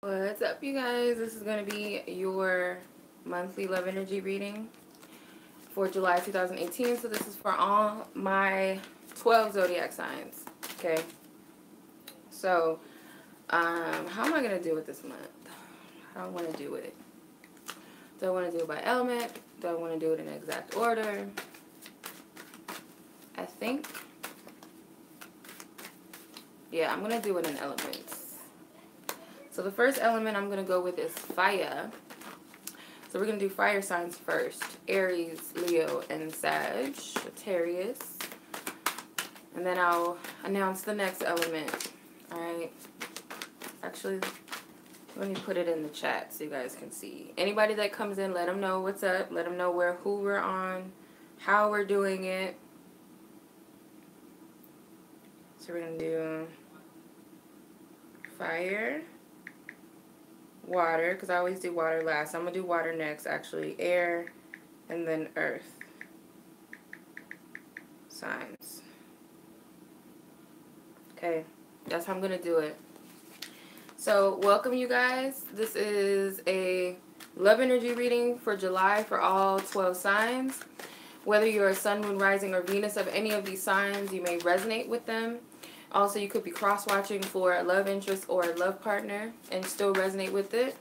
What's up, you guys? This is going to be your monthly love energy reading for July 2018. So this is for all my 12 zodiac signs. Okay. So, how am I going to do it this month? How do I want to do it? Do I want to do it by element? Do I want to do it in exact order? I think, yeah, I'm going to do it in elements. So the first element I'm going to go with is fire. So we're going to do fire signs first. Aries, Leo, and Sagittarius. And then I'll announce the next element. Alright. Actually, let me put it in the chat so you guys can see. Anybody that comes in, let them know what's up. Let them know who we're on, how we're doing it. So we're going to do fire, water, because I always do water last. I'm going to do water next, actually. Air, and then earth signs. Okay, that's how I'm going to do it. So, welcome, you guys. This is a love energy reading for July for all 12 signs. Whether you're a sun, moon, rising, or Venus of any of these signs, you may resonate with them. Also, you could be cross-watching for a love interest or a love partner and still resonate with it.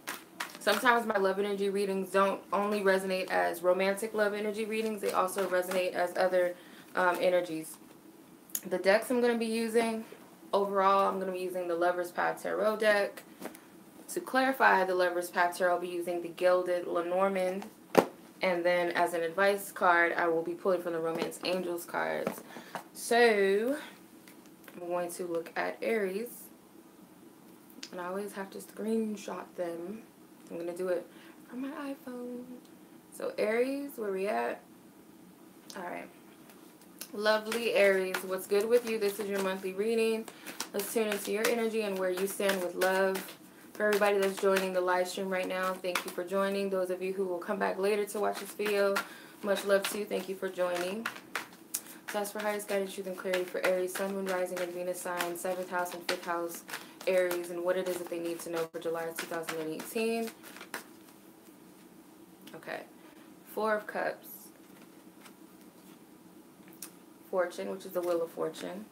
Sometimes my love energy readings don't only resonate as romantic love energy readings. They also resonate as other energies. The decks I'm going to be using, overall, I'm going to be using the Lover's Path Tarot deck. To clarify the Lover's Path Tarot, I'll be using the Gilded Lenormand. And then as an advice card, I will be pulling from the Romance Angels cards. So, I'm going to look at Aries. And I always have to screenshot them. I'm going to do it from my iPhone. So, Aries, where we at? Alright. Lovely Aries, what's good with you? This is your monthly reading. Let's tune into your energy and where you stand with love. For everybody that's joining the live stream right now, thank you for joining. Those of you who will come back later to watch this video, much love to you. Thank you for joining. So as for highest guidance, truth, and clarity for Aries, Sun, Moon, Rising, and Venus signs, 7th house and 5th house Aries, and what it is that they need to know for July 2018. Okay. 4 of Cups. Fortune, which is the Wheel of Fortune.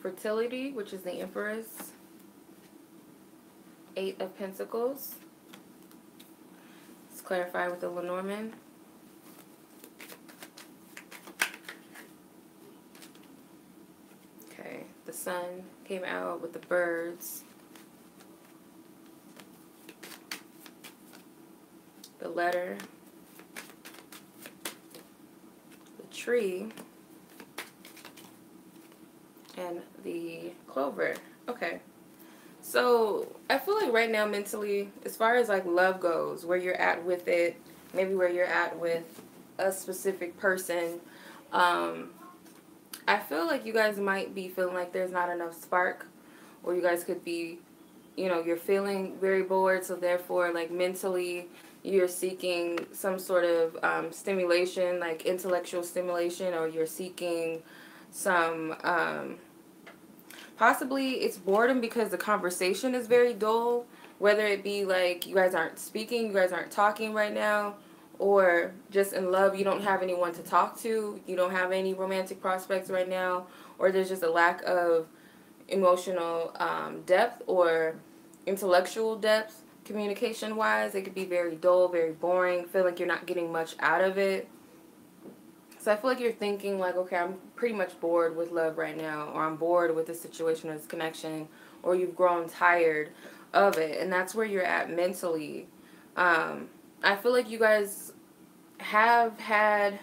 Fertility, which is the Empress. 8 of Pentacles. Let's clarify with the Lenormand. Okay, the Sun came out with the birds. The letter. The tree. And the clover. Okay. So, I feel like right now mentally, as far as like love goes, where you're at with it, maybe where you're at with a specific person, I feel like you guys might be feeling like there's not enough spark, or you guys could be, you know, you're feeling very bored, so therefore, like mentally, you're seeking some sort of stimulation, like intellectual stimulation, or you're seeking some, possibly it's boredom because the conversation is very dull, whether it be like you guys aren't speaking, you guys aren't talking right now, or just in love, you don't have anyone to talk to, you don't have any romantic prospects right now, or there's just a lack of emotional depth or intellectual depth communication-wise. It could be very dull, very boring, feel like you're not getting much out of it. So I feel like you're thinking like, okay, I'm pretty much bored with love right now, or I'm bored with this situation or this connection, or you've grown tired of it, and that's where you're at mentally. I feel like you guys have had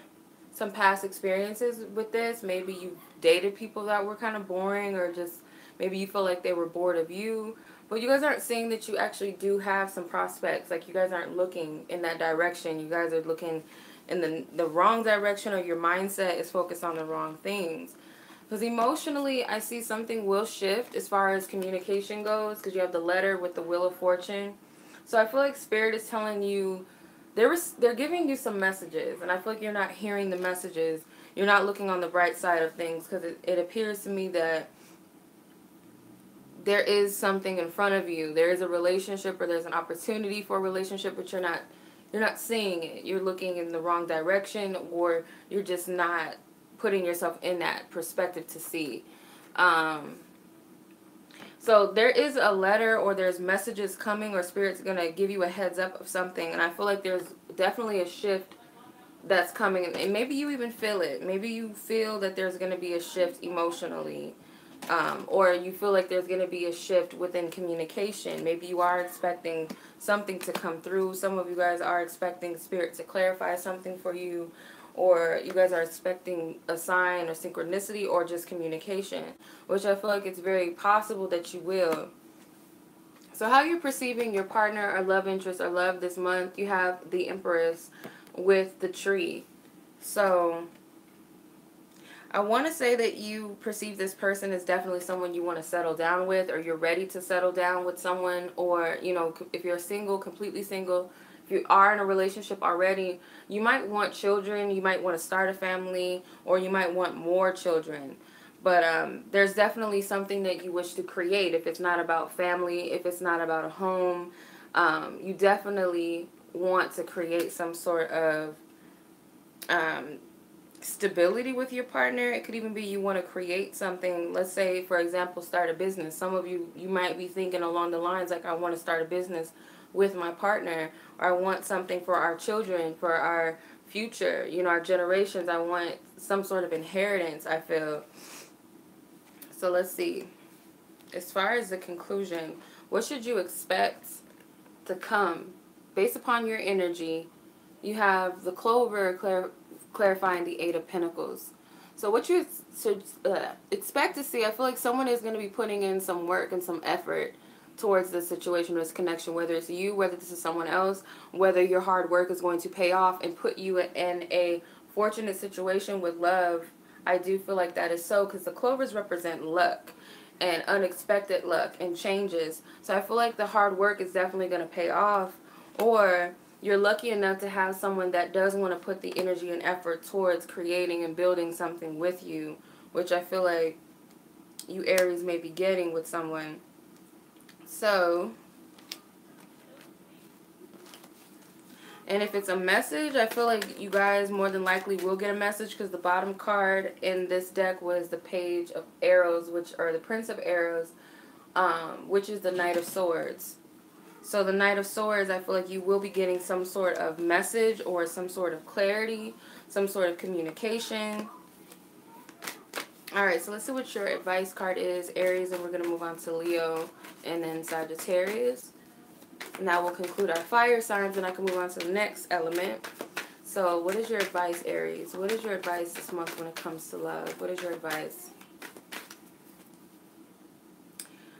some past experiences with this. Maybe you dated people that were kind of boring, or just maybe you feel like they were bored of you. But you guys aren't seeing that you actually do have some prospects. Like, you guys aren't looking in that direction. You guys are looking in the wrong direction, or your mindset is focused on the wrong things. Because emotionally, I see something will shift as far as communication goes, because you have the letter with the Wheel of Fortune. So I feel like Spirit is telling you, they're giving you some messages, and I feel like you're not hearing the messages. You're not looking on the bright side of things, because it appears to me that there is something in front of you. There is a relationship, or there's an opportunity for a relationship, but you're not seeing it. You're looking in the wrong direction, or you're just not putting yourself in that perspective to see. So there is a letter, or there's messages coming, or Spirit's going to give you a heads up of something. And I feel like there's definitely a shift that's coming. And maybe you even feel it. Maybe you feel that there's going to be a shift emotionally. Or you feel like there's going to be a shift within communication. Maybe you are expecting something to come through. Some of you guys are expecting Spirit to clarify something for you. Or you guys are expecting a sign or synchronicity, or just communication, which I feel like it's very possible that you will. So how you're perceiving your partner or love interest or love this month, you have the Empress with the tree. So I want to say that you perceive this person as definitely someone you want to settle down with, or you're ready to settle down with someone, or, you know, if you're single, completely single, if you are in a relationship already, you might want children, you might want to start a family, or you might want more children. But there's definitely something that you wish to create. If it's not about family, if it's not about a home, you definitely want to create some sort of stability with your partner. It could even be you want to create something. Let's say, for example, start a business. Some of you might be thinking along the lines like, I want to start a business with my partner, or I want something for our children, for our future, you know, our generations. I want some sort of inheritance, I feel. So let's see. As far as the conclusion, what should you expect to come based upon your energy? You have the Clover clarifying the Eight of Pentacles. So what you should expect to see, I feel like someone is going to be putting in some work and some effort towards this situation, this connection, whether it's you, whether this is someone else, whether your hard work is going to pay off and put you in a fortunate situation with love. I do feel like that is so, because the clovers represent luck and unexpected luck and changes. So I feel like the hard work is definitely going to pay off, or you're lucky enough to have someone that does want to put the energy and effort towards creating and building something with you, which I feel like you Aries may be getting with someone. So, and if it's a message, I feel like you guys more than likely will get a message, because the bottom card in this deck was the Page of Arrows, or the Prince of Arrows, which is the Knight of Swords. So the Knight of Swords, I feel like you will be getting some sort of message, or some sort of clarity, some sort of communication. Alright, so let's see what your advice card is, Aries, and we're going to move on to Leo and then Sagittarius. And that will conclude our fire signs, and I can move on to the next element. So what is your advice, Aries? What is your advice this month when it comes to love? What is your advice?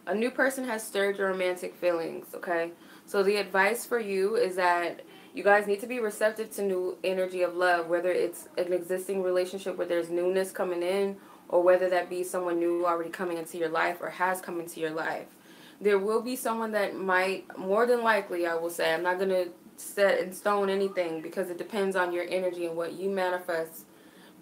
A new person has stirred your romantic feelings, okay? So the advice for you is that you guys need to be receptive to new energy of love, whether it's an existing relationship where there's newness coming in, or whether that be someone new already coming into your life or has come into your life. There will be someone that might, more than likely, I will say, I'm not going to set in stone anything, because it depends on your energy and what you manifest.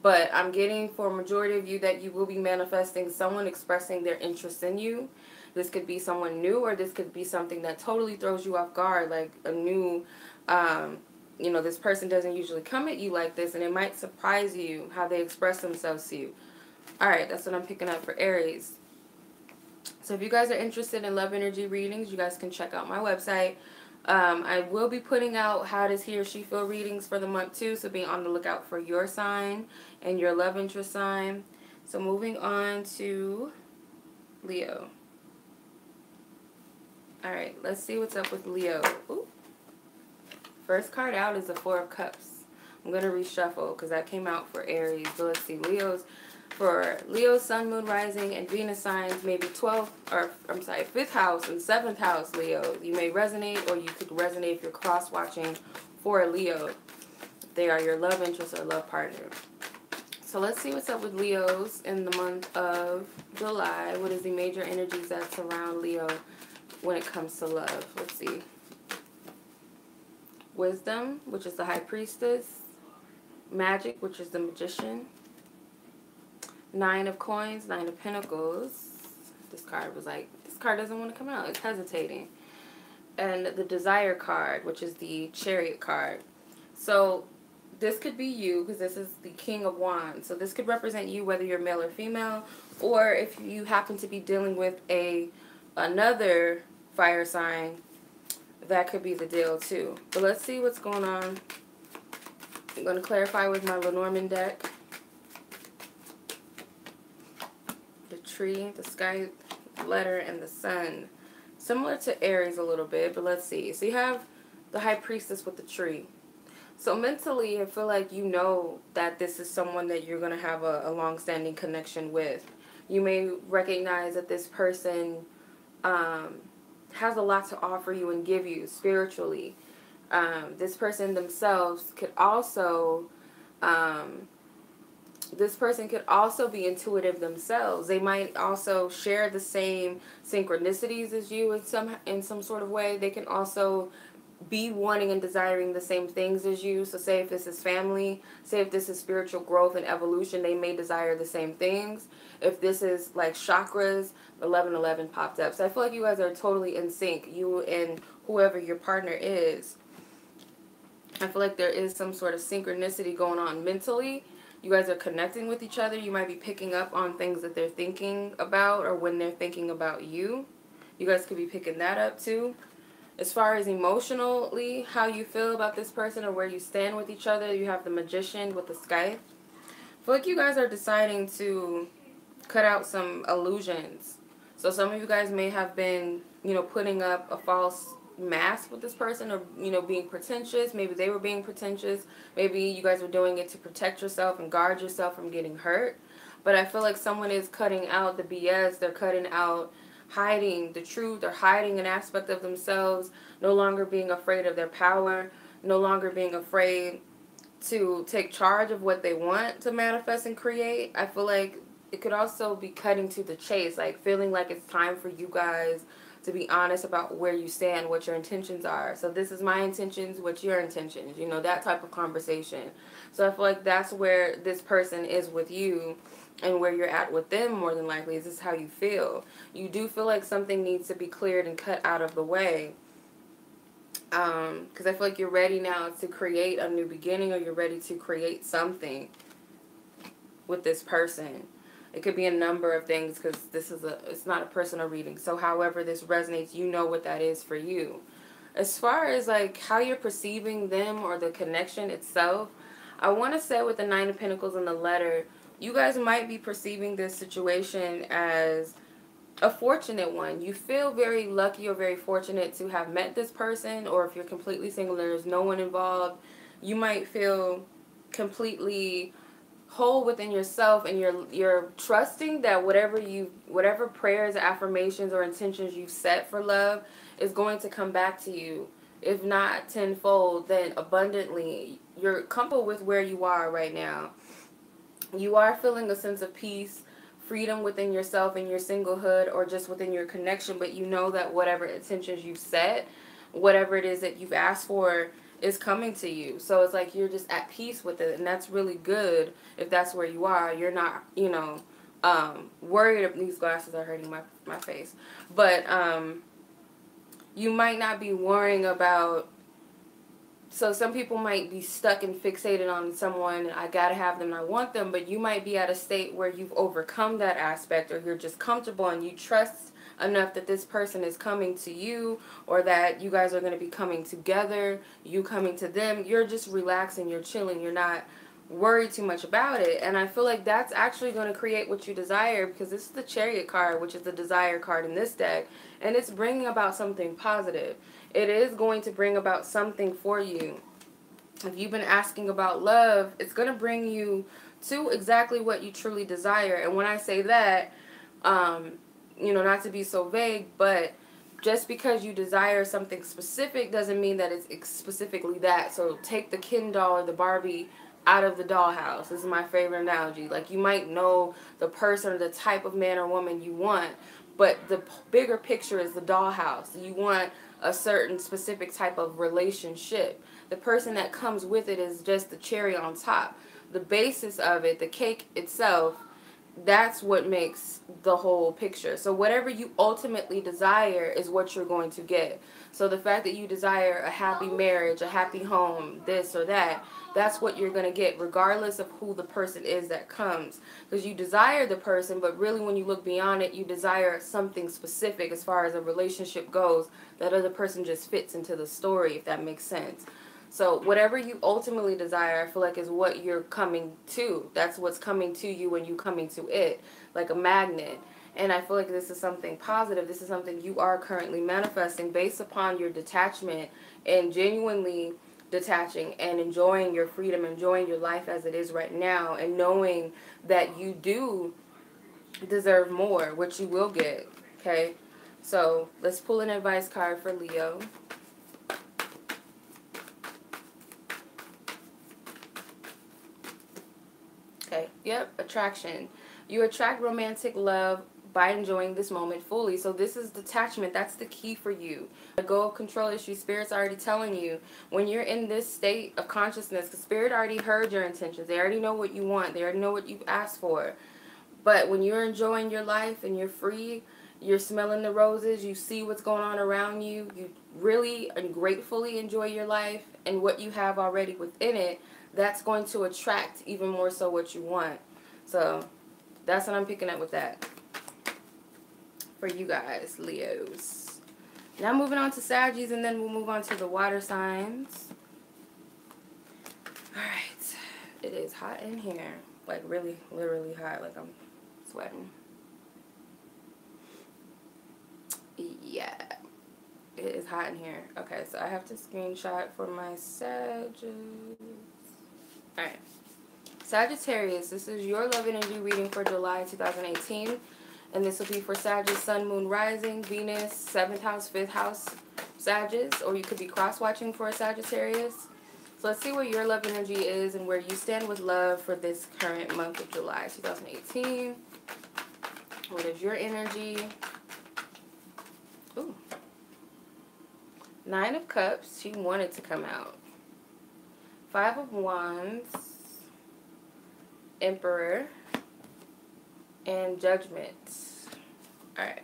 But I'm getting for a majority of you that you will be manifesting someone expressing their interest in you. This could be someone new, or this could be something that totally throws you off guard, like a new, you know, this person doesn't usually come at you like this, and it might surprise you how they express themselves to you. Alright, that's what I'm picking up for Aries. So if you guys are interested in love energy readings, you guys can check out my website. I will be putting out how does he or she feel readings for the month too, so be on the lookout for your sign and your love interest sign. So moving on to Leo. Alright, let's see what's up with Leo. Ooh. First card out is the Four of Cups. I'm going to reshuffle because that came out for Aries. So let's see, for Leo's Sun, Moon, Rising, and Venus signs, maybe 5th house and 7th house Leo. You may resonate, or you could resonate if you're cross-watching for a Leo. They are your love interest or love partner. So let's see what's up with Leos in the month of July. What is the major energies that surround Leo when it comes to love? Let's see. Wisdom, which is the High Priestess. Magic, which is the Magician. Nine of Coins, Nine of Pentacles. This card card doesn't want to come out. It's hesitating. And the Desire card, which is the Chariot card. So this could be you, because this is the King of Wands. So this could represent you, whether you're male or female, or if you happen to be dealing with another fire sign, that could be the deal too. But let's see what's going on. I'm going to clarify with my Lenormand deck. The tree, the sky, the letter, and the sun. Similar to Aries a little bit, but let's see. So you have the High Priestess with the tree. So mentally, I feel like you know that this is someone that you're going to have a long-standing connection with. You may recognize that this person has a lot to offer you and give you spiritually. This person themselves could also... this person could also be intuitive themselves. They might also share the same synchronicities as you in some sort of way. They can also be wanting and desiring the same things as you. So say if this is family, say if this is spiritual growth and evolution, they may desire the same things. If this is like chakras, 1111 popped up. So I feel like you guys are totally in sync, you and whoever your partner is. I feel like there is some sort of synchronicity going on mentally. You guys are connecting with each other. You might be picking up on things that they're thinking about or when they're thinking about you. You guys could be picking that up too. As far as emotionally, how you feel about this person or where you stand with each other, you have the Magician with the Sky. I feel like you guys are deciding to cut out some illusions. So some of you guys may have been, putting up a false mask with this person, or being pretentious. Maybe they were being pretentious. Maybe you guys were doing it to protect yourself and guard yourself from getting hurt. But I feel like someone is cutting out the BS. They're cutting out hiding the truth, or hiding an aspect of themselves, no longer being afraid of their power, no longer being afraid to take charge of what they want to manifest and create. I feel like it could also be cutting to the chase, like feeling like it's time for you guys to be honest about where you stand, what your intentions are. So this is my intentions, what's your intentions, that type of conversation. So I feel like that's where this person is with you and where you're at with them more than likely. Is this how you feel? You do feel like something needs to be cleared and cut out of the way. Because I feel like you're ready now to create a new beginning, or you're ready to create something with this person. It could be a number of things, because it's not a personal reading. So however this resonates, you know what that is for you. As far as like how you're perceiving them or the connection itself, I want to say with the Nine of Pentacles and the letter, you guys might be perceiving this situation as a fortunate one. You feel very lucky or very fortunate to have met this person, or if you're completely single, there's no one involved, you might feel completely whole within yourself, and you're trusting that whatever prayers, affirmations, or intentions you've set for love is going to come back to you. If not tenfold, then abundantly. You're comfortable with where you are right now. You are feeling a sense of peace, freedom within yourself and your singlehood, or just within your connection, but you know that whatever intentions you've set, whatever it is that you've asked for, is coming to you. So it's like you're just at peace with it, and that's really good if that's where you are. You're not, worried. These glasses are hurting my face. But you might not be worrying about... So some people might be stuck and fixated on someone, I gotta have them, I want them, but you might be at a state where you've overcome that aspect, or you're just comfortable and you trust enough that this person is coming to you, or that you guys are going to be coming together, you coming to them. You're just relaxing, you're chilling, you're not worried too much about it. And I feel like that's actually going to create what you desire, because this is the Chariot card, which is the Desire card in this deck, and it's bringing about something positive. It is going to bring about something for you. If you've been asking about love, it's going to bring you to exactly what you truly desire. And when I say that, not to be so vague, but just because you desire something specific doesn't mean that it's specifically that. So take the Ken doll or the Barbie out of the dollhouse. This is my favorite analogy. Like, you might know the person or the type of man or woman you want, but the bigger picture is the dollhouse. You want a certain specific type of relationship. The person that comes with it is just the cherry on top. The basis of it, the cake itself, that's what makes the whole picture. So whatever you ultimately desire is what you're going to get. So the fact that you desire a happy marriage, a happy home, this or that, that's what you're going to get regardless of who the person is that comes. Because you desire the person, but really when you look beyond it, you desire something specific as far as a relationship goes. That other person just fits into the story, if that makes sense. So whatever you ultimately desire, I feel like is what you're coming to. That's what's coming to you when you coming to it, like a magnet. And I feel like this is something positive. This is something you are currently manifesting based upon your detachment and genuinely detaching and enjoying your freedom, enjoying your life as it is right now, and knowing that you do deserve more, which you will get, okay? So let's pull an advice card for Leo. Okay, yep, attraction. You attract romantic love by enjoying this moment fully. So this is detachment. That's the key for you. Let go of control issues. Spirit's already telling you when you're in this state of consciousness, because Spirit already heard your intentions. They already know what you want. They already know what you've asked for. But when you're enjoying your life and you're free, you're smelling the roses, you see what's going on around you, you really and gratefully enjoy your life and what you have already within it, that's going to attract even more so what you want. So that's what I'm picking up with that for you guys, Leos. Now moving on to Saggies, and then we'll move on to the water signs. Alright. It is hot in here. Like really, literally hot. Like I'm sweating. Yeah. It is hot in here. Okay, so I have to screenshot for my Sagittarius. Alright. Sagittarius, this is your love energy reading for July 2018. And this will be for Sagittarius, Sun, Moon, Rising, Venus, 7th house, 5th house, Sagittarius. Or you could be cross-watching for a Sagittarius. So let's see where your love energy is and where you stand with love for this current month of July 2018. What is your energy? Ooh. 9 of Cups. She wanted to come out. 5 of Wands. Emperor. And Judgment. Alright.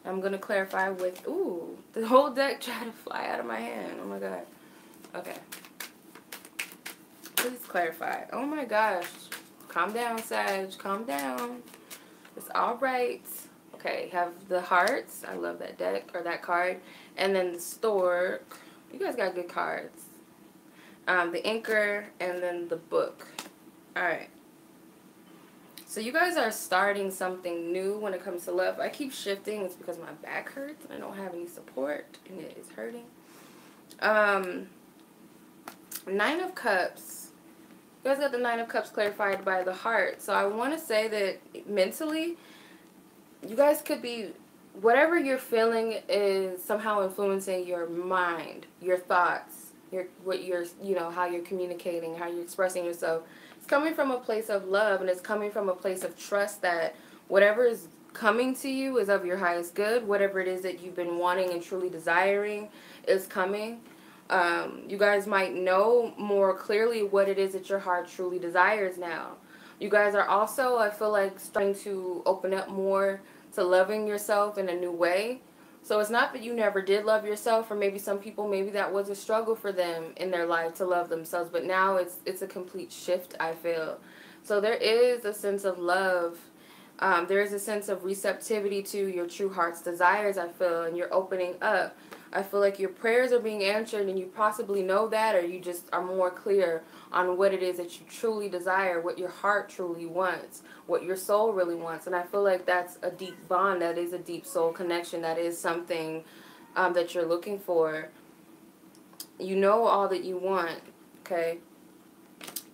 I'm going to clarify with... Ooh. The whole deck tried to fly out of my hand. Oh my god. Okay. Please clarify. Oh my gosh. Calm down, Sag. Calm down. It's alright. Okay, have the hearts. I love that deck, or that card. And then the stork. You guys got good cards. The anchor, and then the book. Alright. So you guys are starting something new when it comes to love. I keep shifting. It's because my back hurts and I don't have any support. And it is hurting. 9 of Cups. You guys got the 9 of Cups clarified by the heart. So I want to say that mentally, you guys could be, whatever you're feeling is somehow influencing your mind, your thoughts, how you're communicating, how you're expressing yourself. It's coming from a place of love, and it's coming from a place of trust that whatever is coming to you is of your highest good. Whatever it is that you've been wanting and truly desiring is coming. You guys might know more clearly what it is that your heart truly desires now. You guys are also, I feel like, starting to open up more to loving yourself in a new way. So it's not that you never did love yourself, or maybe some people, maybe that was a struggle for them in their life to love themselves, but now it's a complete shift, I feel. So there is a sense of love. There is a sense of receptivity to your true heart's desires, I feel, and you're opening up. I feel like your prayers are being answered, and you possibly know that, or you just are more clear on what it is that you truly desire, what your heart truly wants, what your soul really wants. And I feel like that's a deep bond, that is a deep soul connection, that is something that you're looking for. You know all that you want, okay?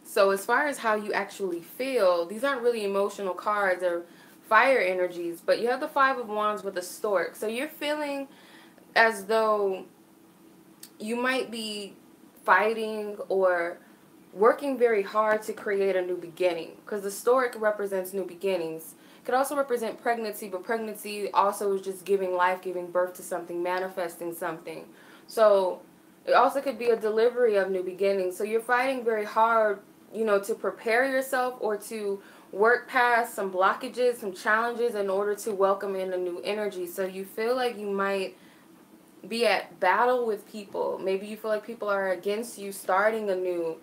So as far as how you actually feel, these aren't really emotional cards, they're fire energies, but you have the 5 of Wands with the stork. So you're feeling as though you might be fighting or working very hard to create a new beginning, because the stork represents new beginnings. It could also represent pregnancy, but pregnancy also is just giving life, giving birth to something, manifesting something. So it also could be a delivery of new beginnings. So you're fighting very hard, to prepare yourself or to work past some blockages, some challenges in order to welcome in a new energy. So you feel like you might be at battle with people. Maybe you feel like people are against you starting a new,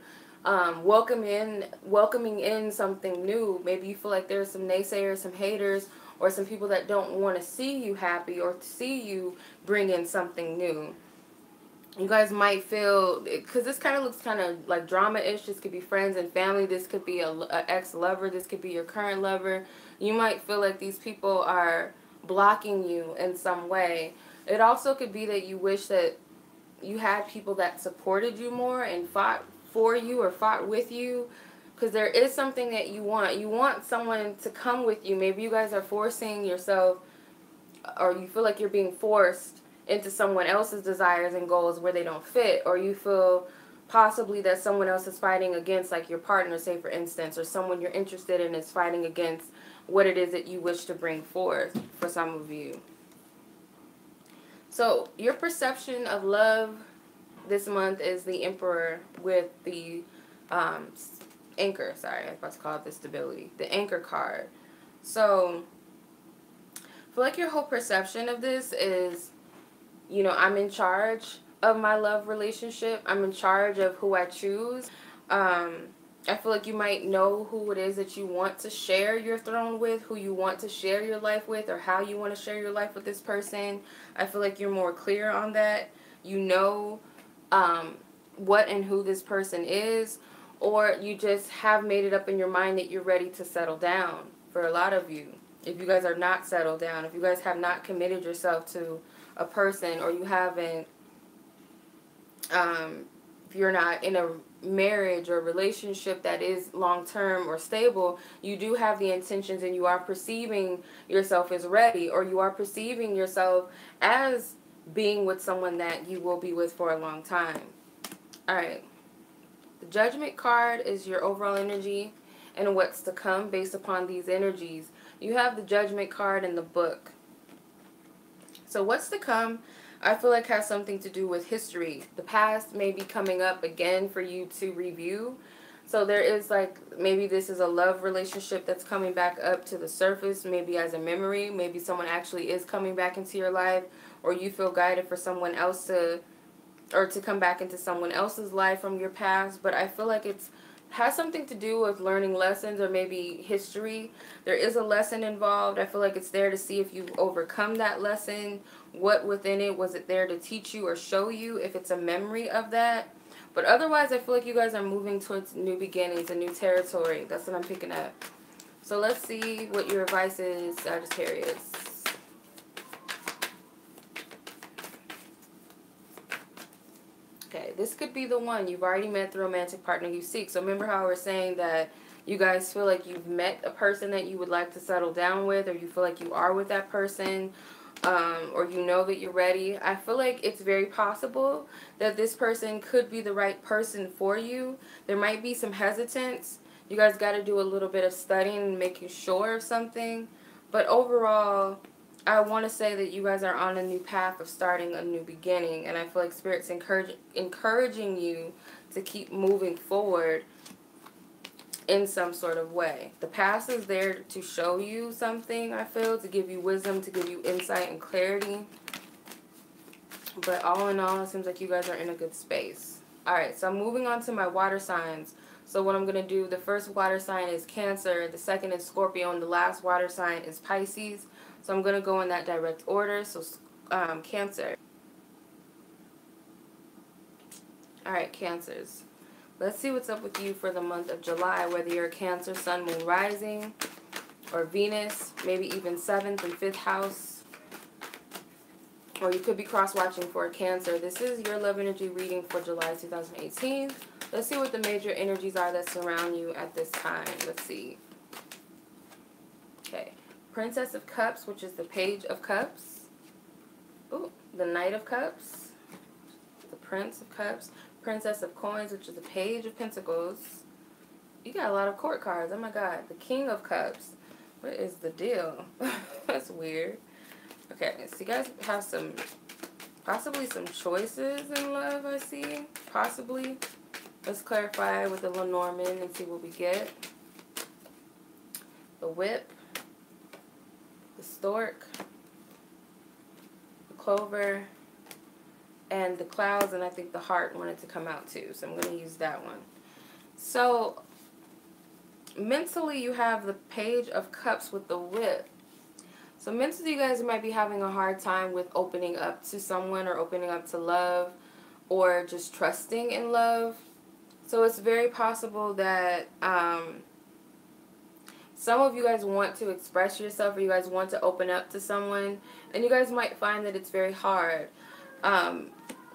welcoming in something new. Maybe you feel like there's some naysayers, some haters, or some people that don't want to see you happy or see you bring in something new. You guys might feel, because this kind of looks kind of like drama-ish. This could be friends and family. This could be a ex-lover. This could be your current lover. You might feel like these people are blocking you in some way. It also could be that you wish that you had people that supported you more and fought for you or fought with you, because there is something that you want. You want someone to come with you. Maybe you guys are forcing yourself, or you feel like you're being forced into someone else's desires and goals where they don't fit, or you feel possibly that someone else is fighting against, like your partner, say for instance, or someone you're interested in is fighting against what it is that you wish to bring forth for some of you. So your perception of love this month is the Emperor with the Anchor. Sorry, I was about to call it the Stability. The Anchor card. So I feel like your whole perception of this is, you know, I'm in charge of my love relationship. I'm in charge of who I choose. I feel like you might know who it is that you want to share your throne with, who you want to share your life with, or how you want to share your life with this person. I feel like you're more clear on that. You know what and who this person is, or you just have made it up in your mind that you're ready to settle down for a lot of you. If you guys are not settled down, if you guys have not committed yourself to a person, or you haven't, if you're not in a marriage or relationship that is long-term or stable, you do have the intentions and you are perceiving yourself as ready, or you are perceiving yourself as being with someone that you will be with for a long time. Alright. The Judgment card is your overall energy and what's to come based upon these energies. You have the Judgment card in the book. So what's to come, I feel like, has something to do with history. The past may be coming up again for you to review. So there is, like, maybe this is a love relationship that's coming back up to the surface, maybe as a memory. Maybe someone actually is coming back into your life, or you feel guided for someone else to, or to come back into someone else's life from your past. But I feel like it's has something to do with learning lessons, or maybe history. There is a lesson involved. I feel like it's there to see if you've overcome that lesson. What within it was it there to teach you or show you, if it's a memory of that. But otherwise, I feel like you guys are moving towards new beginnings, a new territory. That's what I'm picking up. So let's see what your advice is, Sagittarius. Okay, this could be the one. You've already met the romantic partner you seek. So remember how I was saying that you guys feel like you've met a person that you would like to settle down with, or you feel like you are with that person, or you know that you're ready. I feel like it's very possible that this person could be the right person for you. There might be some hesitance. You guys got to do a little bit of studying and making sure of something. But overall, I want to say that you guys are on a new path of starting a new beginning. And I feel like Spirit's encouraging you to keep moving forward in some sort of way. The past is there to show you something, I feel, to give you wisdom, to give you insight and clarity. But all in all, it seems like you guys are in a good space. Alright, so I'm moving on to my water signs. So what I'm going to do, the first water sign is Cancer, the second is Scorpio, and the last water sign is Pisces. So I'm going to go in that direct order. So Cancer. Alright, Cancers. Let's see what's up with you for the month of July, whether you're a Cancer, Sun, Moon, Rising, or Venus, maybe even 7th and 5th house. Or you could be cross-watching for a Cancer. This is your love energy reading for July 2018. Let's see what the major energies are that surround you at this time. Let's see. Okay. Princess of Cups, which is the Page of Cups. Ooh, the Knight of Cups. The Prince of Cups. Princess of Coins, which is the Page of Pentacles. You got a lot of court cards. Oh my god. The King of Cups. What is the deal? That's weird. Okay, so you guys have some, possibly some choices in love, I see. Possibly. Let's clarify with the Lenormand and see what we get. the whip, the stork, the clover, and the clouds, and I think the heart wanted to come out too, so I'm going to use that one. So mentally, you have the Page of Cups with the whip. So mentally, you guys might be having a hard time with opening up to someone or opening up to love or just trusting in love. So it's very possible that some of you guys want to express yourself, or you guys want to open up to someone, and you guys might find that it's very hard.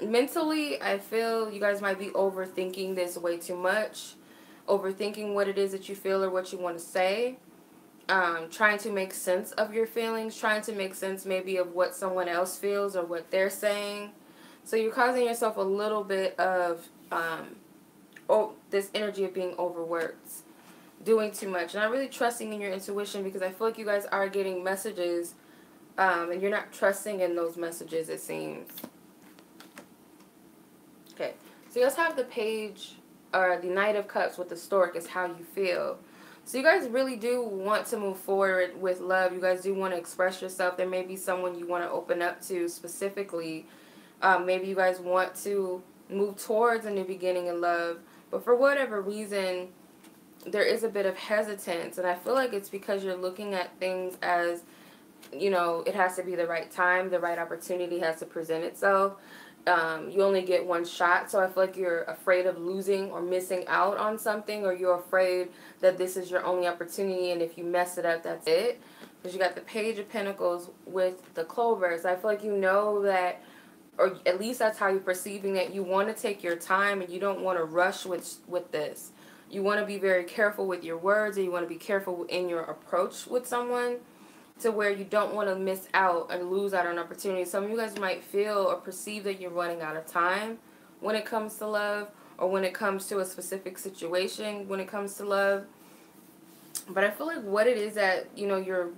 Mentally, I feel you guys might be overthinking this way too much, overthinking what it is that you feel or what you want to say, trying to make sense of your feelings, trying to make sense maybe of what someone else feels or what they're saying. So you're causing yourself a little bit of this energy of being overworked, doing too much, not really trusting in your intuition, because I feel like you guys are getting messages and you're not trusting in those messages, it seems. Okay, so you guys have the Page, or the Knight of Cups with the stork is how you feel. So you guys really do want to move forward with love. You guys do want to express yourself. There may be someone you want to open up to specifically. Maybe you guys want to move towards a new beginning in love. But for whatever reason, there is a bit of hesitance. And I feel like it's because you're looking at things as, you know, it has to be the right time. The right opportunity has to present itself. You only get one shot, so I feel like you're afraid of losing or missing out on something, or you're afraid that this is your only opportunity, and if you mess it up, that's it. Because you got the Page of Pentacles with the clovers. I feel like you know that, or at least that's how you're perceiving that you want to take your time and you don't want to rush with this. You want to be very careful with your words, and you want to be careful in your approach with someone, to where you don't want to miss out and lose out on an opportunity. Some of you guys might feel or perceive that you're running out of time when it comes to love, or when it comes to a specific situation when it comes to love. But I feel like what it is that, you know,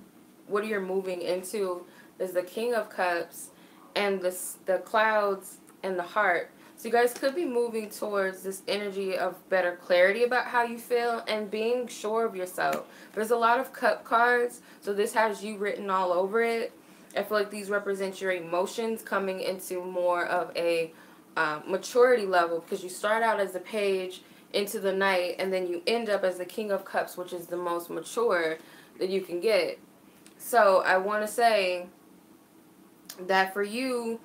what you're moving into is the King of Cups and the clouds and the heart. So you guys could be moving towards this energy of better clarity about how you feel and being sure of yourself. There's a lot of cup cards, so this has you written all over it. I feel like these represent your emotions coming into more of a maturity level, because you start out as a Page into the Knight, and then you end up as the King of Cups, which is the most mature that you can get. So I want to say that for you,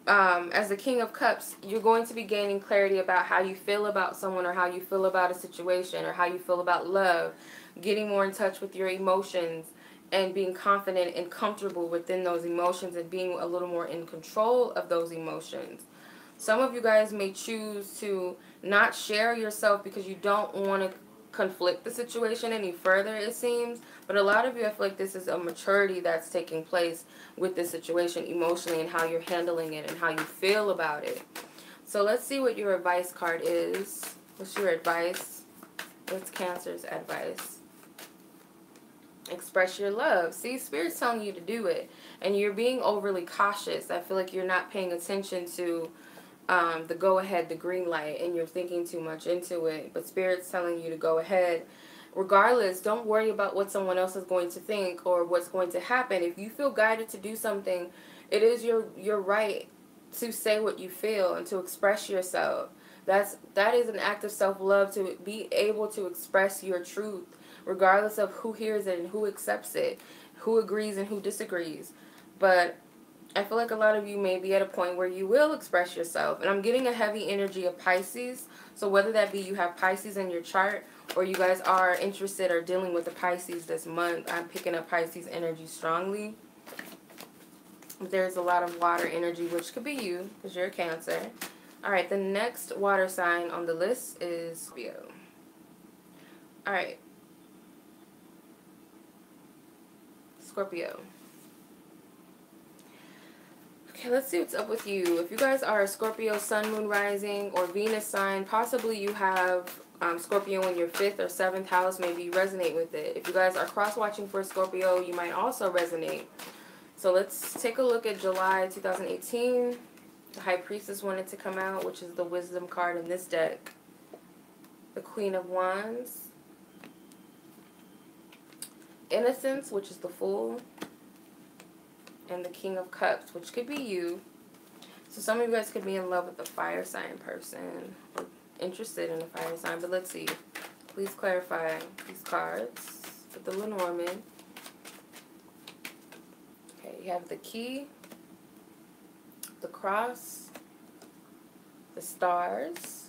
as the King of Cups, you're going to be gaining clarity about how you feel about someone, or how you feel about a situation, or how you feel about love, getting more in touch with your emotions and being confident and comfortable within those emotions, and being a little more in control of those emotions. Some of you guys may choose to not share yourself because you don't want to conflict the situation any further, it seems. But a lot of you, I feel like this is a maturity that's taking place with this situation emotionally, and how you're handling it and how you feel about it. So let's see what your advice card is. What's your advice? What's Cancer's advice? Express your love. See, Spirit's telling you to do it, and you're being overly cautious. I feel like you're not paying attention to the go ahead, the green light, and you're thinking too much into it. But Spirit's telling you to go ahead. Regardless, don't worry about what someone else is going to think or what's going to happen. If you feel guided to do something, it is your right to say what you feel and to express yourself. That is an act of self-love, to be able to express your truth, regardless of who hears it and who accepts it, who agrees and who disagrees. But I feel like a lot of you may be at a point where you will express yourself. And I'm getting a heavy energy of Pisces. So whether that be you have Pisces in your chart, or you guys are interested or dealing with the Pisces this month, I'm picking up Pisces energy strongly. There's a lot of water energy, which could be you, because you're a Cancer. Alright, the next water sign on the list is Scorpio. Alright. Scorpio. Okay, let's see what's up with you. If you guys are a Scorpio Sun, Moon, Rising, or Venus sign, possibly you have Scorpio in your 5th or 7th house. Maybe you resonate with it. If you guys are cross-watching for Scorpio, you might also resonate. So let's take a look at July 2018. The High Priestess wanted to come out, which is the wisdom card in this deck. The Queen of Wands. Innocence, which is the Fool, and the King of Cups, which could be you. So some of you guys could be in love with a fire sign person or interested in a fire sign. But let's see. Please clarify these cards with the Lenormand. Okay, you have the Key, the Cross, the Stars,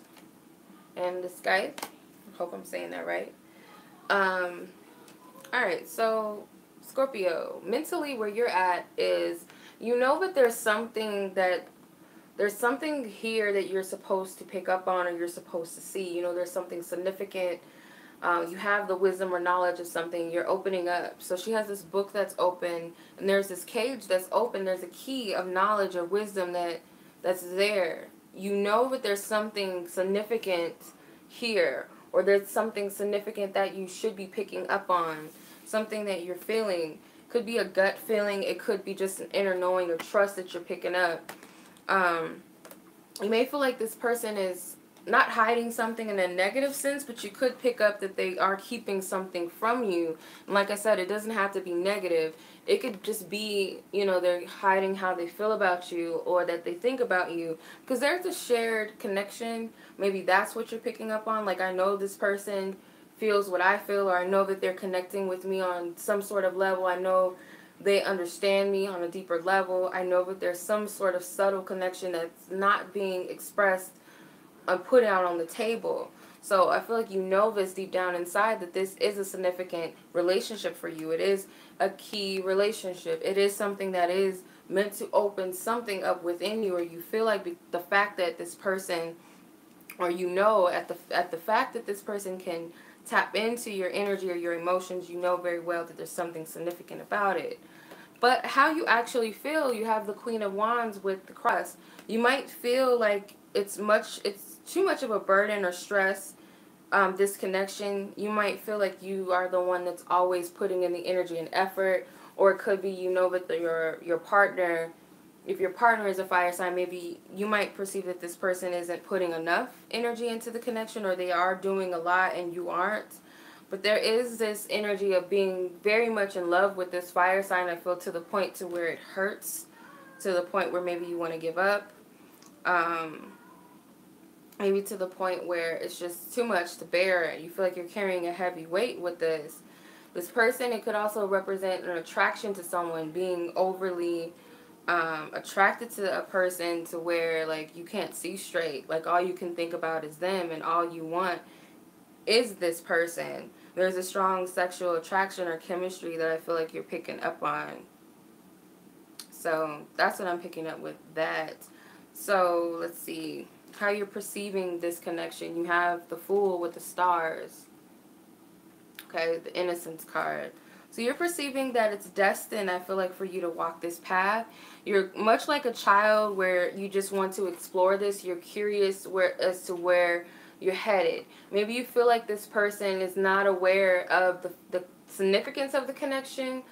and the Sky. I hope I'm saying that right. Alright, so Scorpio, mentally where you're at is, you know that there's something here that you're supposed to pick up on or you're supposed to see. You know, there's something significant. You have the wisdom or knowledge of something. You're opening up. So she has this book that's open, and there's this cage that's open. There's a key of knowledge or wisdom that's there. You know that there's something significant here, or there's something significant that you should be picking up on. Something that you're feeling. Could be a gut feeling. It could be just an inner knowing or trust that you're picking up. You may feel like this person is not hiding something in a negative sense, but you could pick up that they are keeping something from you. And like I said, it doesn't have to be negative. It could just be, you know, they're hiding how they feel about you or that they think about you. Because there's a shared connection. Maybe that's what you're picking up on. Like, I know this person feels what I feel, or I know that they're connecting with me on some sort of level. I know they understand me on a deeper level. I know that there's some sort of subtle connection that's not being expressed or put out on the table. So I feel like you know this deep down inside that this is a significant relationship for you. It is a key relationship. It is something that is meant to open something up within you, or you feel like the fact that this person, or you know at the fact that this person can tap into your energy or your emotions, you know very well that there's something significant about it. But how you actually feel, you have the Queen of Wands with the Cross. You might feel like it's too much of a burden or stress, this connection. You might feel like you are the one that's always putting in the energy and effort, or it could be, you know, that your partner, if your partner is a fire sign, maybe you might perceive that this person isn't putting enough energy into the connection, or they are doing a lot and you aren't. But there is this energy of being very much in love with this fire sign, I feel, to the point to where it hurts, to the point where maybe you want to give up. Maybe to the point where it's just too much to bear. You feel like you're carrying a heavy weight with this. This person, it could also represent an attraction to someone, being overly attracted to a person to where, like, you can't see straight. Like, all you can think about is them, and all you want is this person. There's a strong sexual attraction or chemistry that I feel like you're picking up on. So that's what I'm picking up with that. So let's see how you're perceiving this connection. You have the Fool with the Stars. Okay, the Innocence card. So you're perceiving that it's destined, I feel like, for you to walk this path. You're much like a child where you just want to explore this. You're curious as to where you're headed. Maybe you feel like this person is not aware of the significance of the connection,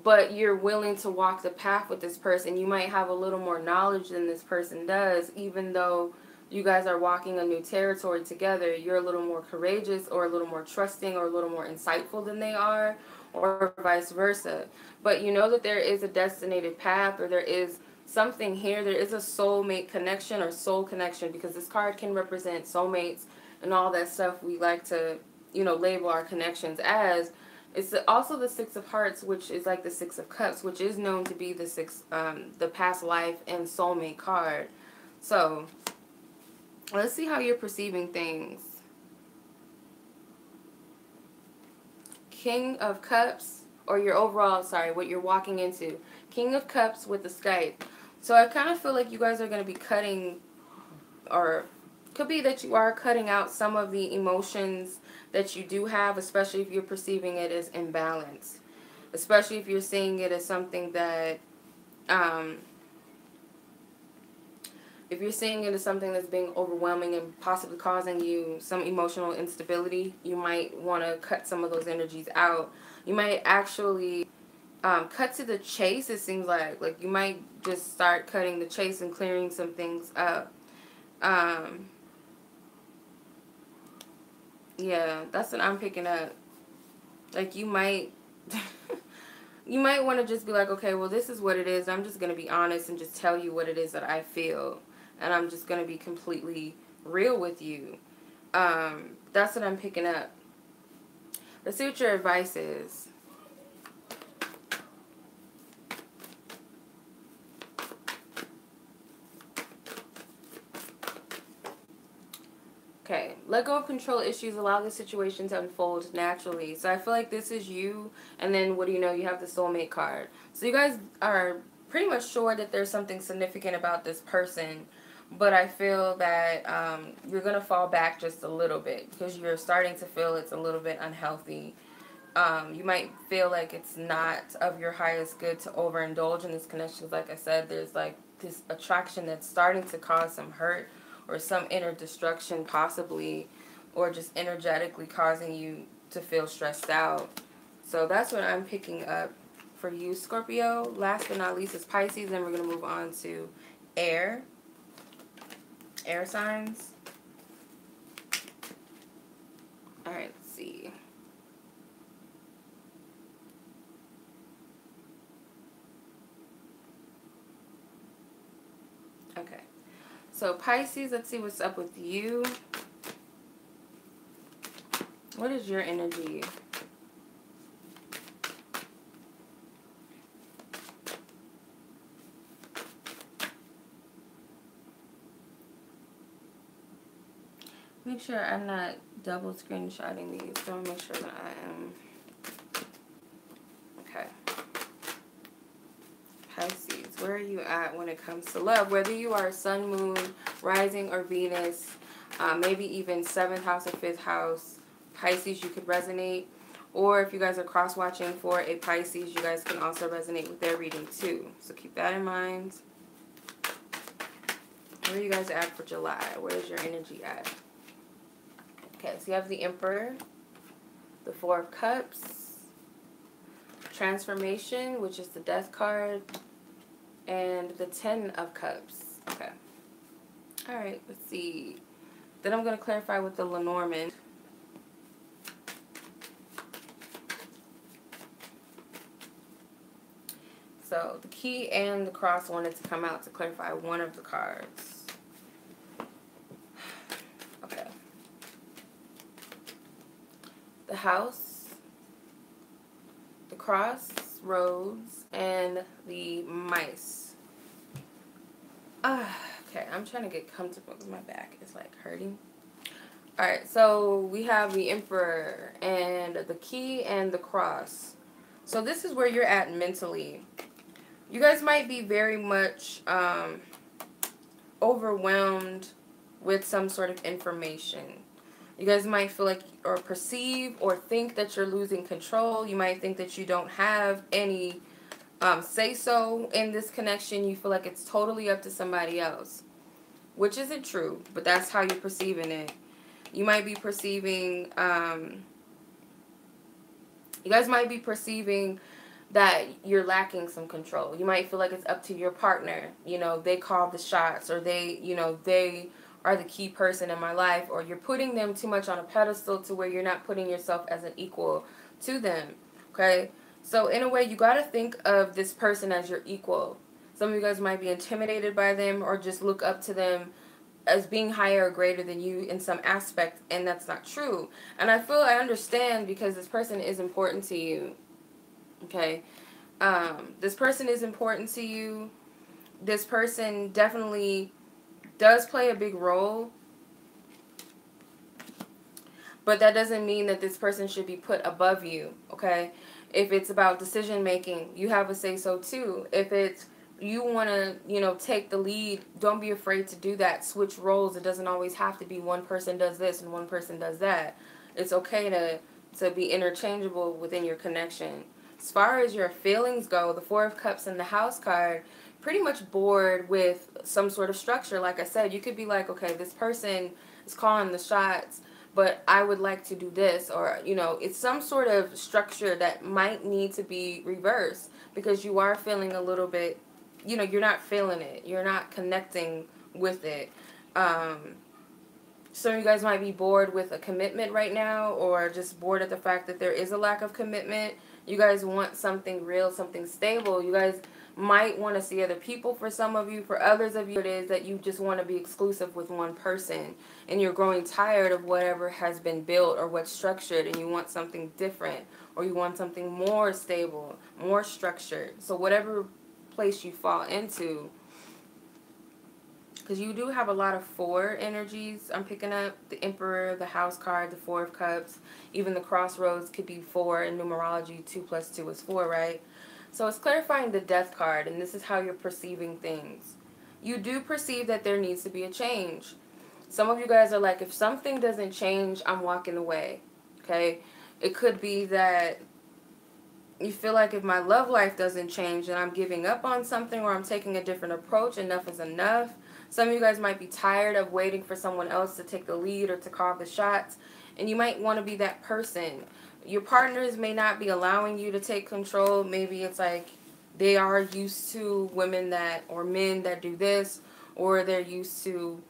but you're willing to walk the path with this person. You might have a little more knowledge than this person does, even though you guys are walking a new territory together. You're a little more courageous, or a little more trusting, or a little more insightful than they are, or vice versa. But you know that there is a designated path, or there is something here. There is a soulmate connection or soul connection, because this card can represent soulmates and all that stuff we like to, you know, label our connections as. It's also the Six of Hearts, which is like the Six of Cups, which is known to be the past life and soulmate card. So let's see how you're perceiving things. King of Cups, or your overall, sorry, what you're walking into. King of Cups with the Sky. So I kind of feel like you guys are going to be cutting, or could be that you are cutting out some of the emotions that you do have, especially if you're perceiving it as imbalance. Especially if you're seeing it as something that, if you're seeing it as something that's being overwhelming and possibly causing you some emotional instability, you might want to cut some of those energies out. You might actually cut to the chase, it seems like. Like, you might just start cutting the chase and clearing some things up. Yeah, that's what I'm picking up. Like, you might You might want to just be like, okay, well, this is what it is. I'm just going to be honest and just tell you what it is that I feel. And I'm just going to be completely real with you. That's what I'm picking up. Let's see what your advice is. Okay, let go of control issues, allow the situation to unfold naturally. So I feel like this is you, and then what do you know? You have the soulmate card. So you guys are pretty much sure that there's something significant about this person, but I feel that you're going to fall back just a little bit because you're starting to feel it's a little bit unhealthy. You might feel like it's not of your highest good to overindulge in this connection. Like I said, there's like this attraction that's starting to cause some hurt or some inner destruction possibly, or just energetically causing you to feel stressed out. So that's what I'm picking up for you, Scorpio. Last but not least is Pisces. Then we're going to move on to air signs. All right, let's see. Okay. So Pisces, let's see what's up with you. What is your energy? Make sure I'm not double screenshotting these. So I'll make sure that I am. Okay. Pisces, where are you at when it comes to love? Whether you are sun, moon, rising, or Venus, maybe even 7th house or 5th house, Pisces, you could resonate. Or if you guys are cross-watching for a Pisces, you guys can also resonate with their reading too. So keep that in mind. Where are you guys at for July? Where is your energy at? Okay, so you have the Emperor, the 4 of Cups, Transformation, which is the Death card, and the 10 of Cups. Okay. All right, let's see. Then I'm going to clarify with the Lenormand. So the key and the cross wanted to come out to clarify one of the cards. Okay. The house, the cross, roads, and the mice. Okay, I'm trying to get comfortable because my back is like hurting. Alright, so we have the Emperor and the key and the cross. So this is where you're at mentally. You guys might be very much overwhelmed with some sort of information. You guys might feel like or perceive or think that you're losing control. You might think that you don't have any say-so in this connection. You feel like it's totally up to somebody else, which isn't true, but that's how you're perceiving it. You might be perceiving, you guys might be perceiving that you're lacking some control. You might feel like it's up to your partner. You know, they call the shots, or they, you know, they are the key person in my life, or you're putting them too much on a pedestal to where you're not putting yourself as an equal to them. Okay? So in a way, you got to think of this person as your equal. Some of you guys might be intimidated by them or just look up to them as being higher or greater than you in some aspect, and that's not true. And I understand because this person is important to you. Okay? This person is important to you. This person definitely does play a big role, but that doesn't mean that this person should be put above you. Okay? If it's about decision making, you have a say so too. If it's you want to, you know, take the lead, don't be afraid to do that. Switch roles. It doesn't always have to be one person does this and one person does that. It's okay to be interchangeable within your connection. As far as your feelings go, the 4 of Cups and the House card, pretty much bored with some sort of structure. Like I said, you could be like, okay, this person is calling the shots, but I would like to do this, or, you know, it's some sort of structure that might need to be reversed because you are feeling a little bit, you know, you're not feeling it. You're not connecting with it. Some of you guys might be bored with a commitment right now, or just bored at the fact that there is a lack of commitment. You guys want something real, something stable. You guys might want to see other people for some of you. For others of you, it is that you just want to be exclusive with one person, and you're growing tired of whatever has been built or what's structured, and you want something different, or you want something more stable, more structured. So whatever place you fall into, because you do have a lot of 4 energies I'm picking up. The Emperor, the House card, the 4 of Cups. Even the Crossroads could be 4. In numerology, 2 plus 2 is 4, right? So it's clarifying the Death card, and this is how you're perceiving things. You do perceive that there needs to be a change. Some of you guys are like, if something doesn't change, I'm walking away, okay? It could be that you feel like if my love life doesn't change, then I'm giving up on something, or I'm taking a different approach. Enough is enough. Some of you guys might be tired of waiting for someone else to take the lead or to call the shots, and you might want to be that person. Your partners may not be allowing you to take control. Maybe it's like they are used to women that, or men that do this, or they're used to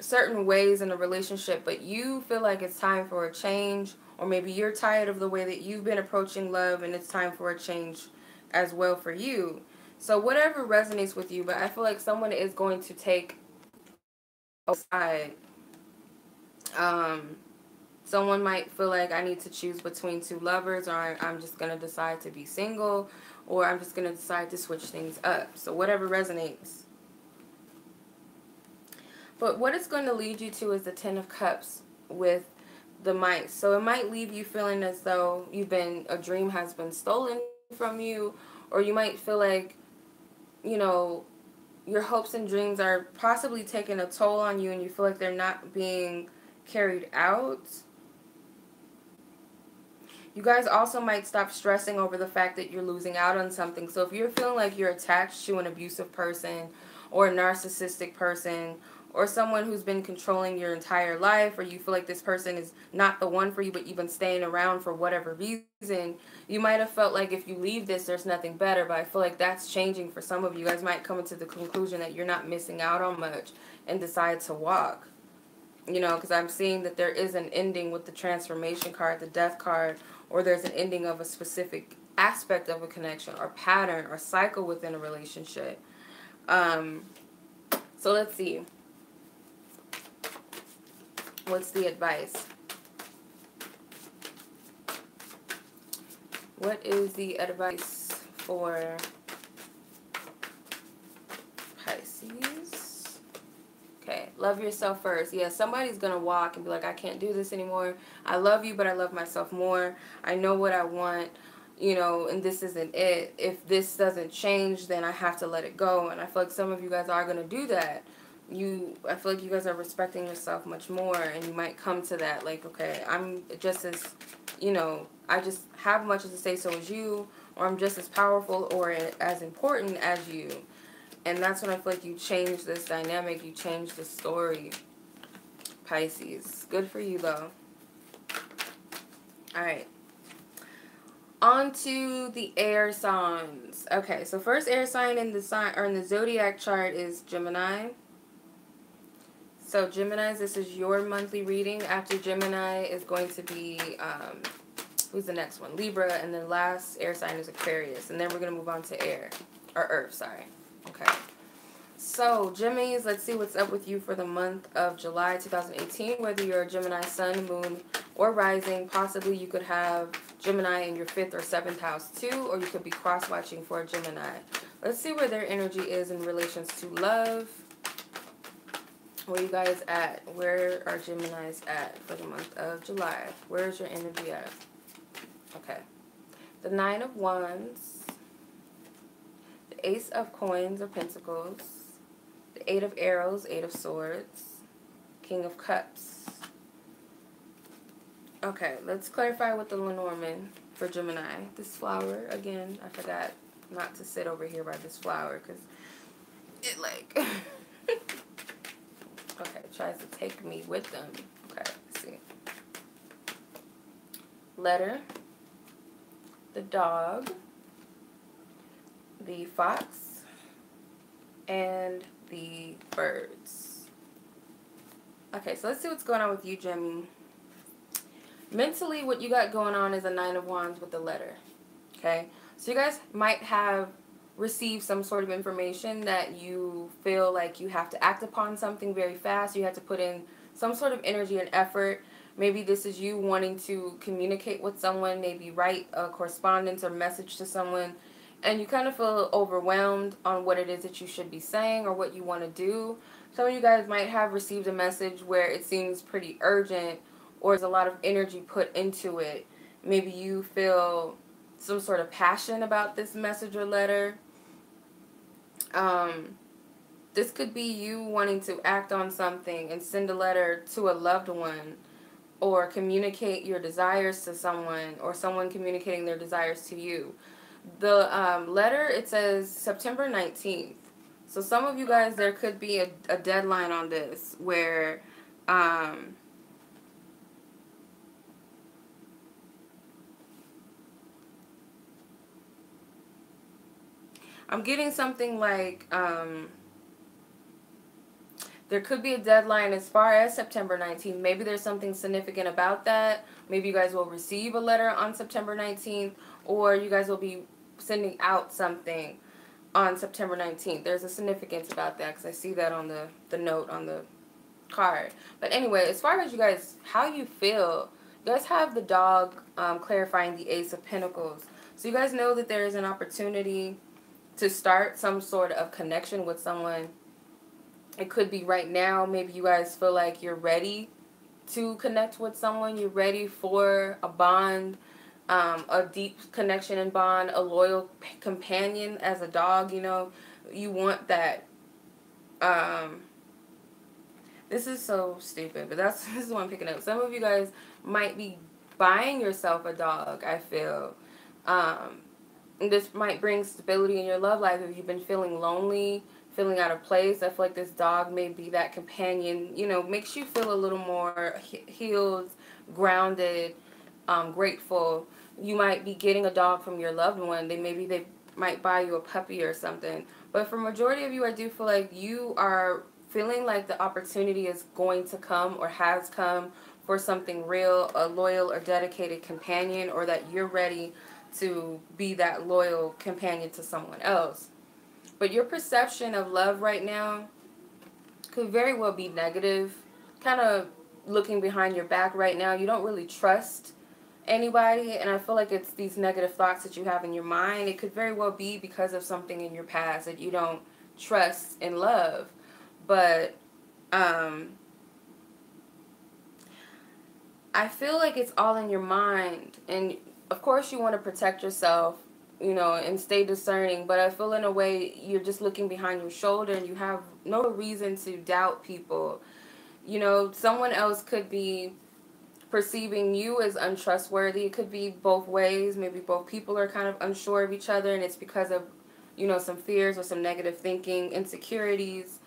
certain ways in a relationship, but you feel like it's time for a change, or maybe you're tired of the way that you've been approaching love, and it's time for a change as well for you. So whatever resonates with you, but I feel like someone is going to take a side. Someone might feel like I need to choose between 2 lovers, or I'm just going to decide to be single, or I'm just going to decide to switch things up. So whatever resonates. But what it's going to lead you to is the 10 of Cups with the mice. So it might leave you feeling as though a dream has been stolen from you, or you might feel like, you know, your hopes and dreams are possibly taking a toll on you, and you feel like they're not being carried out. You guys also might stop stressing over the fact that you're losing out on something. So if you're feeling like you're attached to an abusive person, or a narcissistic person, or someone who's been controlling your entire life, or you feel like this person is not the one for you, but you've been staying around for whatever reason, you might have felt like if you leave this, there's nothing better. But I feel like that's changing for some of you. You guys might come to the conclusion that you're not missing out on much and decide to walk. You know, because I'm seeing that there is an ending with the transformation card, the death card, or there's an ending of a specific aspect of a connection or pattern or cycle within a relationship. So let's see. What's the advice? What is the advice for Pisces? Okay, love yourself first. Yeah, somebody's going to walk and be like, I can't do this anymore. I love you, but I love myself more. I know what I want, you know, and this isn't it. If this doesn't change, then I have to let it go. And I feel like some of you guys are going to do that. I feel like you guys are respecting yourself much more, and you might come to that, like, okay, I'm just as, you know, I just have much as to say so as you, or I'm just as powerful or as important as you. And that's when I feel like you change this dynamic, you change the story, Pisces. Good for you, though. Alright. On to the air signs. Okay, so first air sign in the zodiac chart is Gemini. So Geminis, this is your monthly reading. After Gemini is going to be, who's the next one? Libra, and then last air sign is Aquarius. And then we're going to move on to Earth, sorry. Okay. So, Geminis, let's see what's up with you for the month of July 2018. Whether you're a Gemini sun, moon, or rising, possibly you could have Gemini in your 5th or 7th house too, or you could be cross-watching for a Gemini. Let's see where their energy is in relations to love. Where you guys at? Where are Geminis at for the month of July? Where's your energy at? Okay. The 9 of Wands. The Ace of Coins or Pentacles. The 8 of Arrows, 8 of Swords. King of Cups. Okay, let's clarify with the Lenormand for Gemini. This flower, again, I forgot not to sit over here by this flower because it like... Okay, tries to take me with them. Okay, let's see. Letter, the dog, the fox, and the birds. Okay, so let's see what's going on with you, Gemini. Mentally, what you got going on is a Nine of Wands with the letter. Okay? So you guys might have received some sort of information that you feel like you have to act upon something very fast. You have to put in some sort of energy and effort. Maybe this is you wanting to communicate with someone, maybe write a correspondence or message to someone, and you kind of feel overwhelmed on what it is that you should be saying or what you want to do. Some of you guys might have received a message where it seems pretty urgent or there's a lot of energy put into it. Maybe you feel some sort of passion about this message or letter. This could be you wanting to act on something and send a letter to a loved one, or communicate your desires to someone, or someone communicating their desires to you. The letter, it says September 19th. So some of you guys, there could be a deadline on this where I'm getting something like there could be a deadline as far as September 19th. Maybe there's something significant about that. Maybe you guys will receive a letter on September 19th, or you guys will be sending out something on September 19th. There's a significance about that because I see that on the note on the card. But anyway, as far as you guys, how you feel, you guys have the dog clarifying the Ace of Pentacles. So you guys know that there is an opportunity to start some sort of connection with someone. It could be right now. Maybe you guys feel like you're ready to connect with someone. You're ready for a bond, a deep connection and bond, a loyal companion as a dog. You know, you want that. This is so stupid, but this is what I'm picking up. Some of you guys might be buying yourself a dog, I feel. This might bring stability in your love life if you've been feeling lonely, feeling out of place. I feel like this dog may be that companion, you know, makes you feel a little more healed, grounded, grateful. You might be getting a dog from your loved one. They might buy you a puppy or something. But for majority of you, I do feel like you are feeling like the opportunity is going to come or has come for something real, a loyal or dedicated companion, or that you're ready to be that loyal companion to someone else. But your perception of love right now could very well be negative, kind of looking behind your back right now. You don't really trust anybody, and I feel like it's these negative thoughts that you have in your mind. It could very well be because of something in your past that you don't trust in love. But I feel like it's all in your mind, and of course you want to protect yourself, you know, and stay discerning, but I feel in a way you're just looking behind your shoulder and you have no reason to doubt people. You know, someone else could be perceiving you as untrustworthy. It could be both ways. Maybe both people are kind of unsure of each other and it's because of, you know, some fears or some negative thinking, insecurities.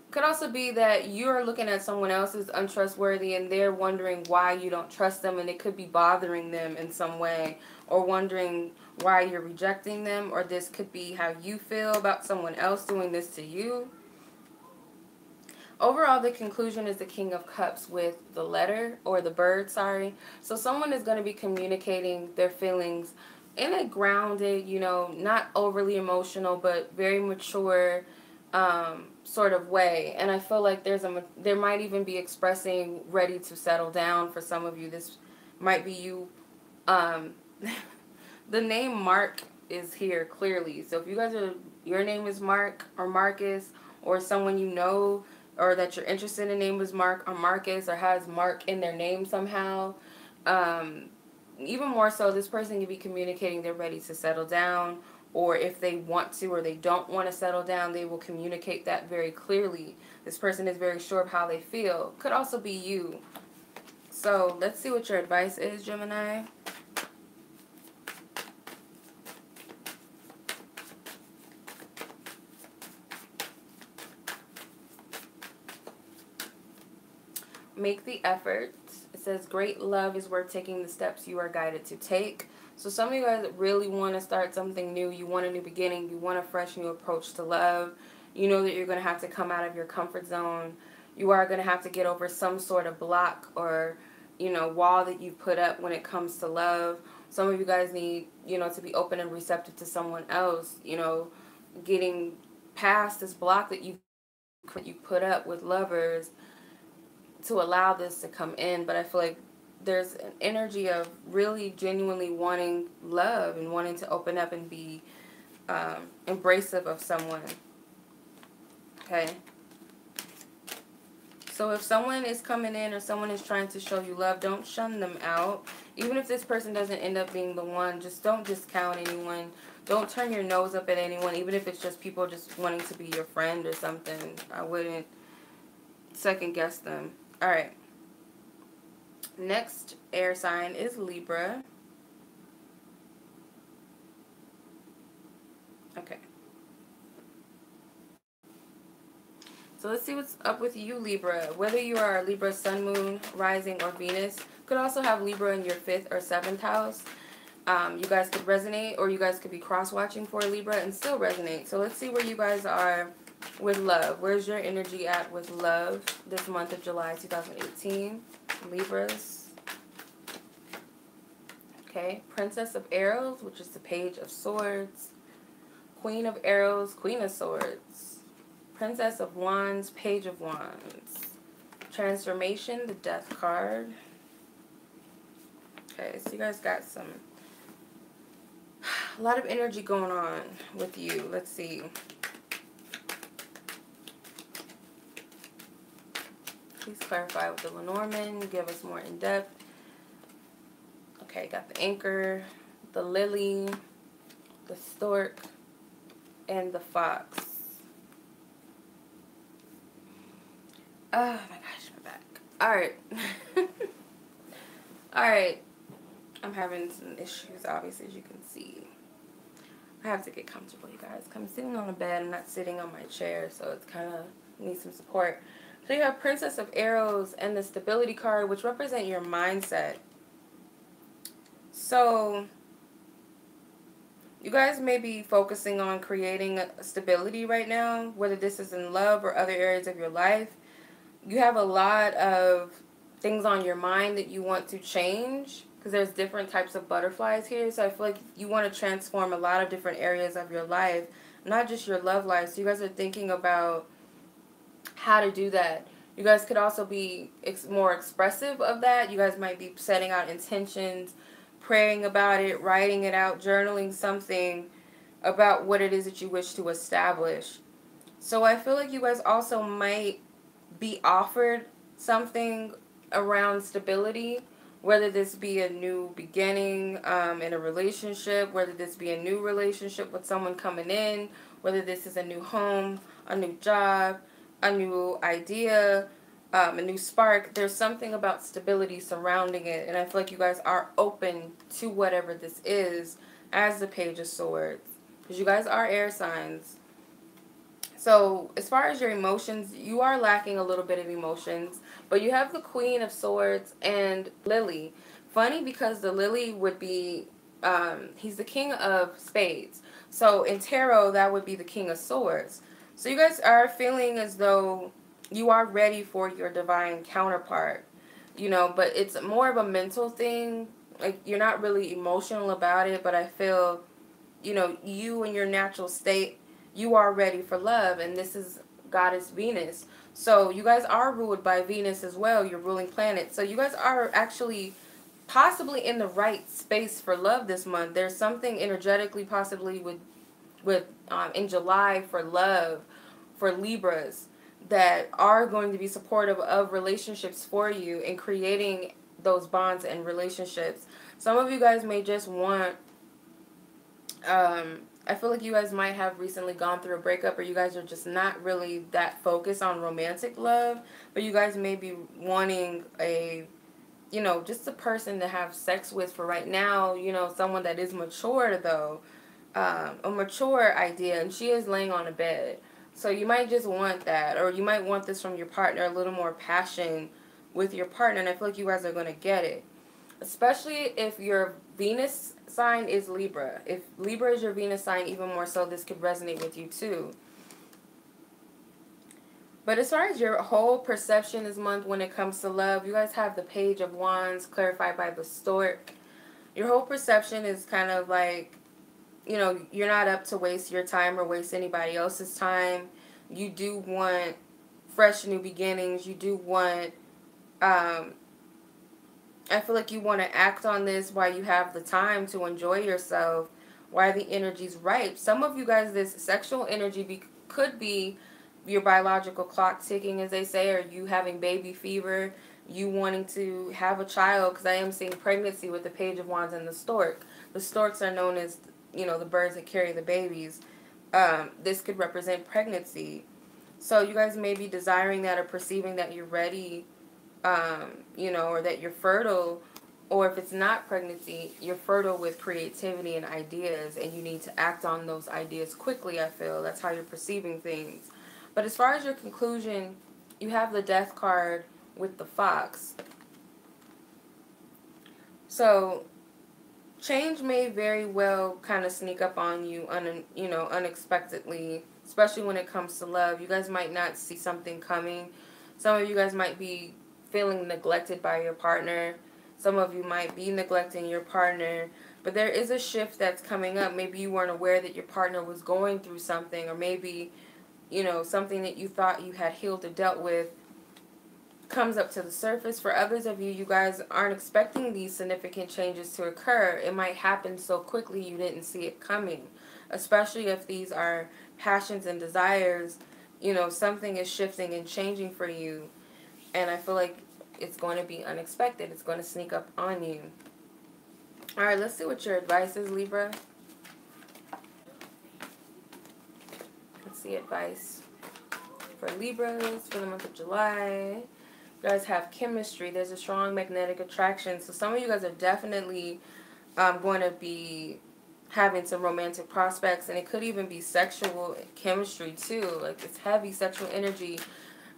Could also be that you're looking at someone else as untrustworthy and they're wondering why you don't trust them, and it could be bothering them in some way, or wondering why you're rejecting them, or this could be how you feel about someone else doing this to you. Overall, the conclusion is the King of Cups with the letter, or the bird, sorry. So someone is going to be communicating their feelings in a grounded, you know, not overly emotional, but very mature sort of way. And I feel like there might even be expressing ready to settle down for some of you. This might be you. The name Mark is here clearly. So if you guys your name is Mark or Marcus, or someone you know or that you're interested in name is Mark or Marcus, or has Mark in their name somehow, even more so, this person can be communicating they're ready to settle down, or if they want to or they don't want to settle down, they will communicate that very clearly. This person is very sure of how they feel. Could also be you. So let's see what your advice is, Gemini. Make the effort. It says, great love is worth taking the steps you are guided to take. So some of you guys really want to start something new. You want a new beginning. You want a fresh new approach to love. You know that you're going to have to come out of your comfort zone. you are going to have to get over some sort of block or, you know, wall that you put up when it comes to love. Some of you guys need, you know, to be open and receptive to someone else, you know, getting past this block that you put up with lovers to allow this to come in. But I feel like there's an energy of really genuinely wanting love and wanting to open up and be embracive of someone. Okay. So if someone is coming in or someone is trying to show you love, don't shun them out. Even if this person doesn't end up being the one, just don't discount anyone. Don't turn your nose up at anyone, even if it's just people just wanting to be your friend or something. I wouldn't second guess them. All right. Next air sign is Libra. Okay. So let's see what's up with you, Libra. Whether you are a Libra, Sun, Moon, Rising, or Venus, could also have Libra in your 5th or 7th house. You guys could resonate, or you guys could be cross-watching for Libra and still resonate. So let's see where you guys are with love. Where's your energy at with love this month of July 2018? Libras. Okay. Princess of Arrows, which is the Page of Swords. Queen of Arrows, Queen of Swords. Princess of Wands, Page of Wands. Transformation, the Death card. Okay, so you guys got a lot of energy going on with you. Let's see. Please clarify with the Lenormand. Give us more in depth. Okay, got the Anchor, the Lily, the Stork, and the Fox. Oh my gosh, my back. Alright. Alright. I'm having some issues, obviously, as you can see. I have to get comfortable, you guys. I'm sitting on a bed. I'm not sitting on my chair, so it's kind of needs some support. So you have Princess of Arrows and the Stability card, which represent your mindset. So you guys may be focusing on creating stability right now, whether this is in love or other areas of your life. You have a lot of things on your mind that you want to change, because there's different types of butterflies here. So I feel like you want to transform a lot of different areas of your life, not just your love life. So you guys are thinking about how to do that. You guys could also be more expressive of that. You guys might be setting out intentions, praying about it, writing it out, journaling something about what it is that you wish to establish. So I feel like you guys also might be offered something around stability, whether this be a new beginning in a relationship, whether this be a new relationship with someone coming in, whether this is a new home, a new job, a new idea, a new spark. There's something about stability surrounding it, and I feel like you guys are open to whatever this is as the Page of Swords, because you guys are air signs. So as far as your emotions, you are lacking a little bit of emotions, but you have the Queen of Swords and Lily. Funny, because the Lily would be, he's the King of Spades. So in tarot, that would be the King of Swords. So you guys are feeling as though you are ready for your divine counterpart, you know, but it's more of a mental thing. Like, you're not really emotional about it, but I feel, you know, you in your natural state, you are ready for love, and this is Goddess Venus. So you guys are ruled by Venus as well, your ruling planet. So you guys are actually possibly in the right space for love this month. There's something energetically possibly with in July for love, for Libras, that are going to be supportive of relationships for you and creating those bonds and relationships. Some of you guys may just want, I feel like you guys might have recently gone through a breakup, or you guys are just not really that focused on romantic love, but you guys may be wanting a, you know, just a person to have sex with for right now, you know, someone that is mature though, a mature idea, and she is laying on a bed. So you might just want that, or you might want this from your partner, a little more passion with your partner, and I feel like you guys are going to get it. Especially if your Venus sign is Libra. If Libra is your Venus sign, even more so, this could resonate with you too. But as far as your whole perception this month when it comes to love, you guys have the Page of Wands clarified by the Stork. Your whole perception is kind of like, you know, you're not up to waste your time or waste anybody else's time. You do want fresh new beginnings. You do want, I feel like you want to act on this while you have the time to enjoy yourself, while the energy's ripe. Some of you guys, this sexual energy could be your biological clock ticking, as they say, or you having baby fever, you wanting to have a child, because I am seeing pregnancy with the Page of Wands and the Stork. The Storks are known as, you know, the birds that carry the babies. This could represent pregnancy. So you guys may be desiring that or perceiving that you're ready, you know, or that you're fertile. Or if it's not pregnancy, you're fertile with creativity and ideas, and you need to act on those ideas quickly, I feel. That's how you're perceiving things. But as far as your conclusion, you have the Death card with the Fox. So change may very well kind of sneak up on you, unexpectedly, especially when it comes to love. You guys might not see something coming. Some of you guys might be feeling neglected by your partner. Some of you might be neglecting your partner. But there is a shift that's coming up. Maybe you weren't aware that your partner was going through something, or maybe, you know, something that you thought you had healed or dealt with comes up to the surface. For others of you, you guys aren't expecting these significant changes to occur. It might happen so quickly you didn't see it coming. Especially if these are passions and desires, you know, something is shifting and changing for you. And I feel like it's going to be unexpected. It's going to sneak up on you. Alright, let's see what your advice is, Libra. Let's see advice for Libras for the month of July. You guys have chemistry. There's a strong magnetic attraction. So some of you guys are definitely going to be having some romantic prospects. And it could even be sexual chemistry too. Like it's heavy sexual energy.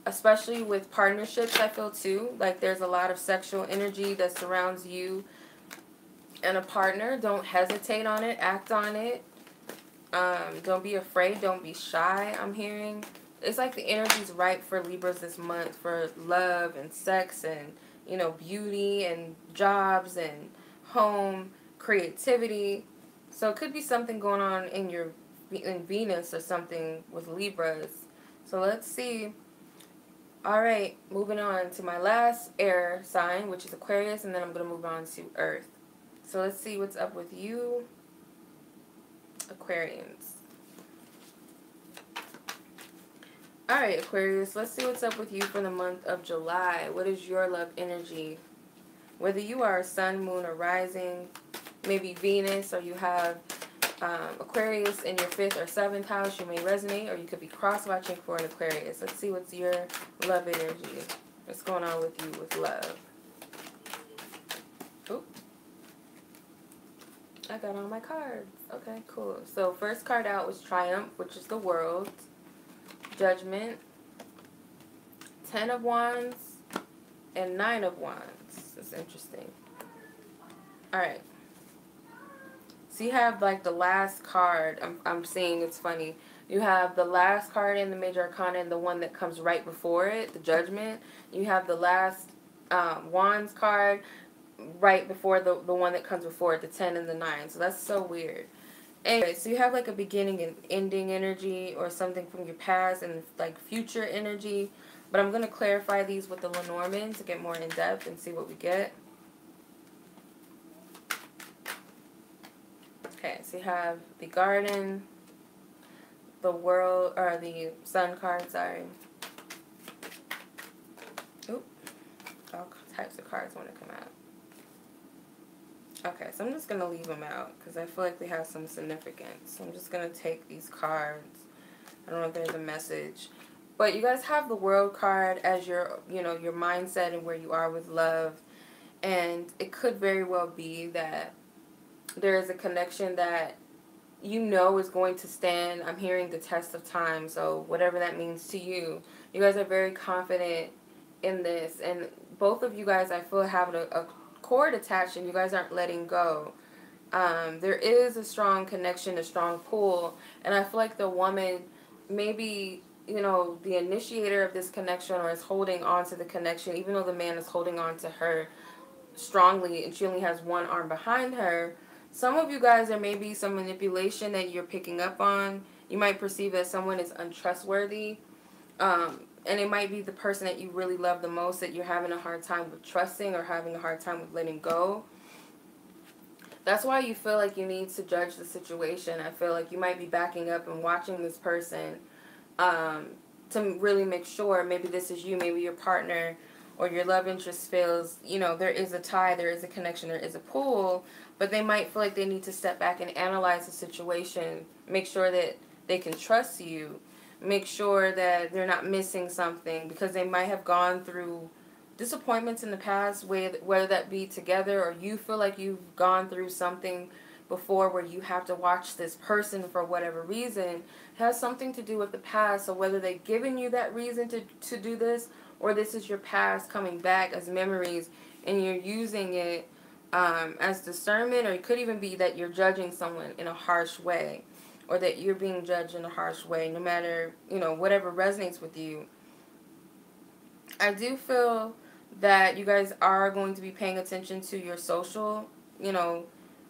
Especially with partnerships, I feel too. Like there's a lot of sexual energy that surrounds you and a partner. Don't hesitate on it. Act on it. Don't be afraid. Don't be shy, I'm hearing. It's like the energy's ripe for Libras this month for love and sex and, you know, beauty and jobs and home, creativity. So it could be something going on in Venus or something with Libras. So let's see. Alright, moving on to my last air sign, which is Aquarius, and then I'm going to move on to Earth. So let's see what's up with you, Aquarians. Alright, Aquarius, let's see what's up with you for the month of July. What is your love energy? Whether you are a sun, moon, or rising, maybe Venus, or you have Aquarius in your 5th or 7th house, you may resonate, or you could be cross-watching for an Aquarius. Let's see what's your love energy. What's going on with you with love? Oop. I got all my cards. Okay, cool. So first card out was Triumph, which is the World. Judgment. 10 of Wands. And 9 of Wands. That's interesting. Alright. So you have like the last card. I'm seeing, it's funny. You have the last card in the Major Arcana and the one that comes right before it, the Judgment. You have the last Wands card right before the one that comes before it, the 10 and the 9. So that's so weird. Anyway, so you have like a beginning and ending energy or something from your past and like future energy. But I'm going to clarify these with the Lenormand to get more in depth and see what we get. Okay, so you have the Garden, the World, or the Sun card, sorry. Oop. All types of cards want to come out. Okay, so I'm just going to leave them out because I feel like they have some significance. So I'm just going to take these cards. I don't know if there's a message. But you guys have the World card as your, you know, your mindset and where you are with love. And it could very well be that there is a connection that you know is going to stand. I'm hearing the test of time. So whatever that means to you. You guys are very confident in this. And both of you guys, I feel, have a cord attached and you guys aren't letting go. There is a strong connection, a strong pull. And I feel like the woman maybe you know, the initiator of this connection or is holding on to the connection, even though the man is holding on to her strongly and she only has one arm behind her. Some of you guys, there may be some manipulation that you're picking up on. You might perceive that someone is untrustworthy. And it might be the person that you really love the most that you're having a hard time with trusting or having a hard time with letting go. That's why you feel like you need to judge the situation. I feel like you might be backing up and watching this person to really make sure maybe this is you, maybe your partner or your love interest feels, you know, there is a tie, there is a connection, there is a pull, but they might feel like they need to step back and analyze the situation, make sure that they can trust you, make sure that they're not missing something, because they might have gone through disappointments in the past, whether that be together or you feel like you've gone through something before where you have to watch this person for whatever reason. It has something to do with the past. So whether they've given you that reason to do this, or this is your past coming back as memories and you're using it as discernment, or it could even be that you're judging someone in a harsh way, or that you're being judged in a harsh way, no matter, you know, whatever resonates with you. I do feel that you guys are going to be paying attention to your social, you know,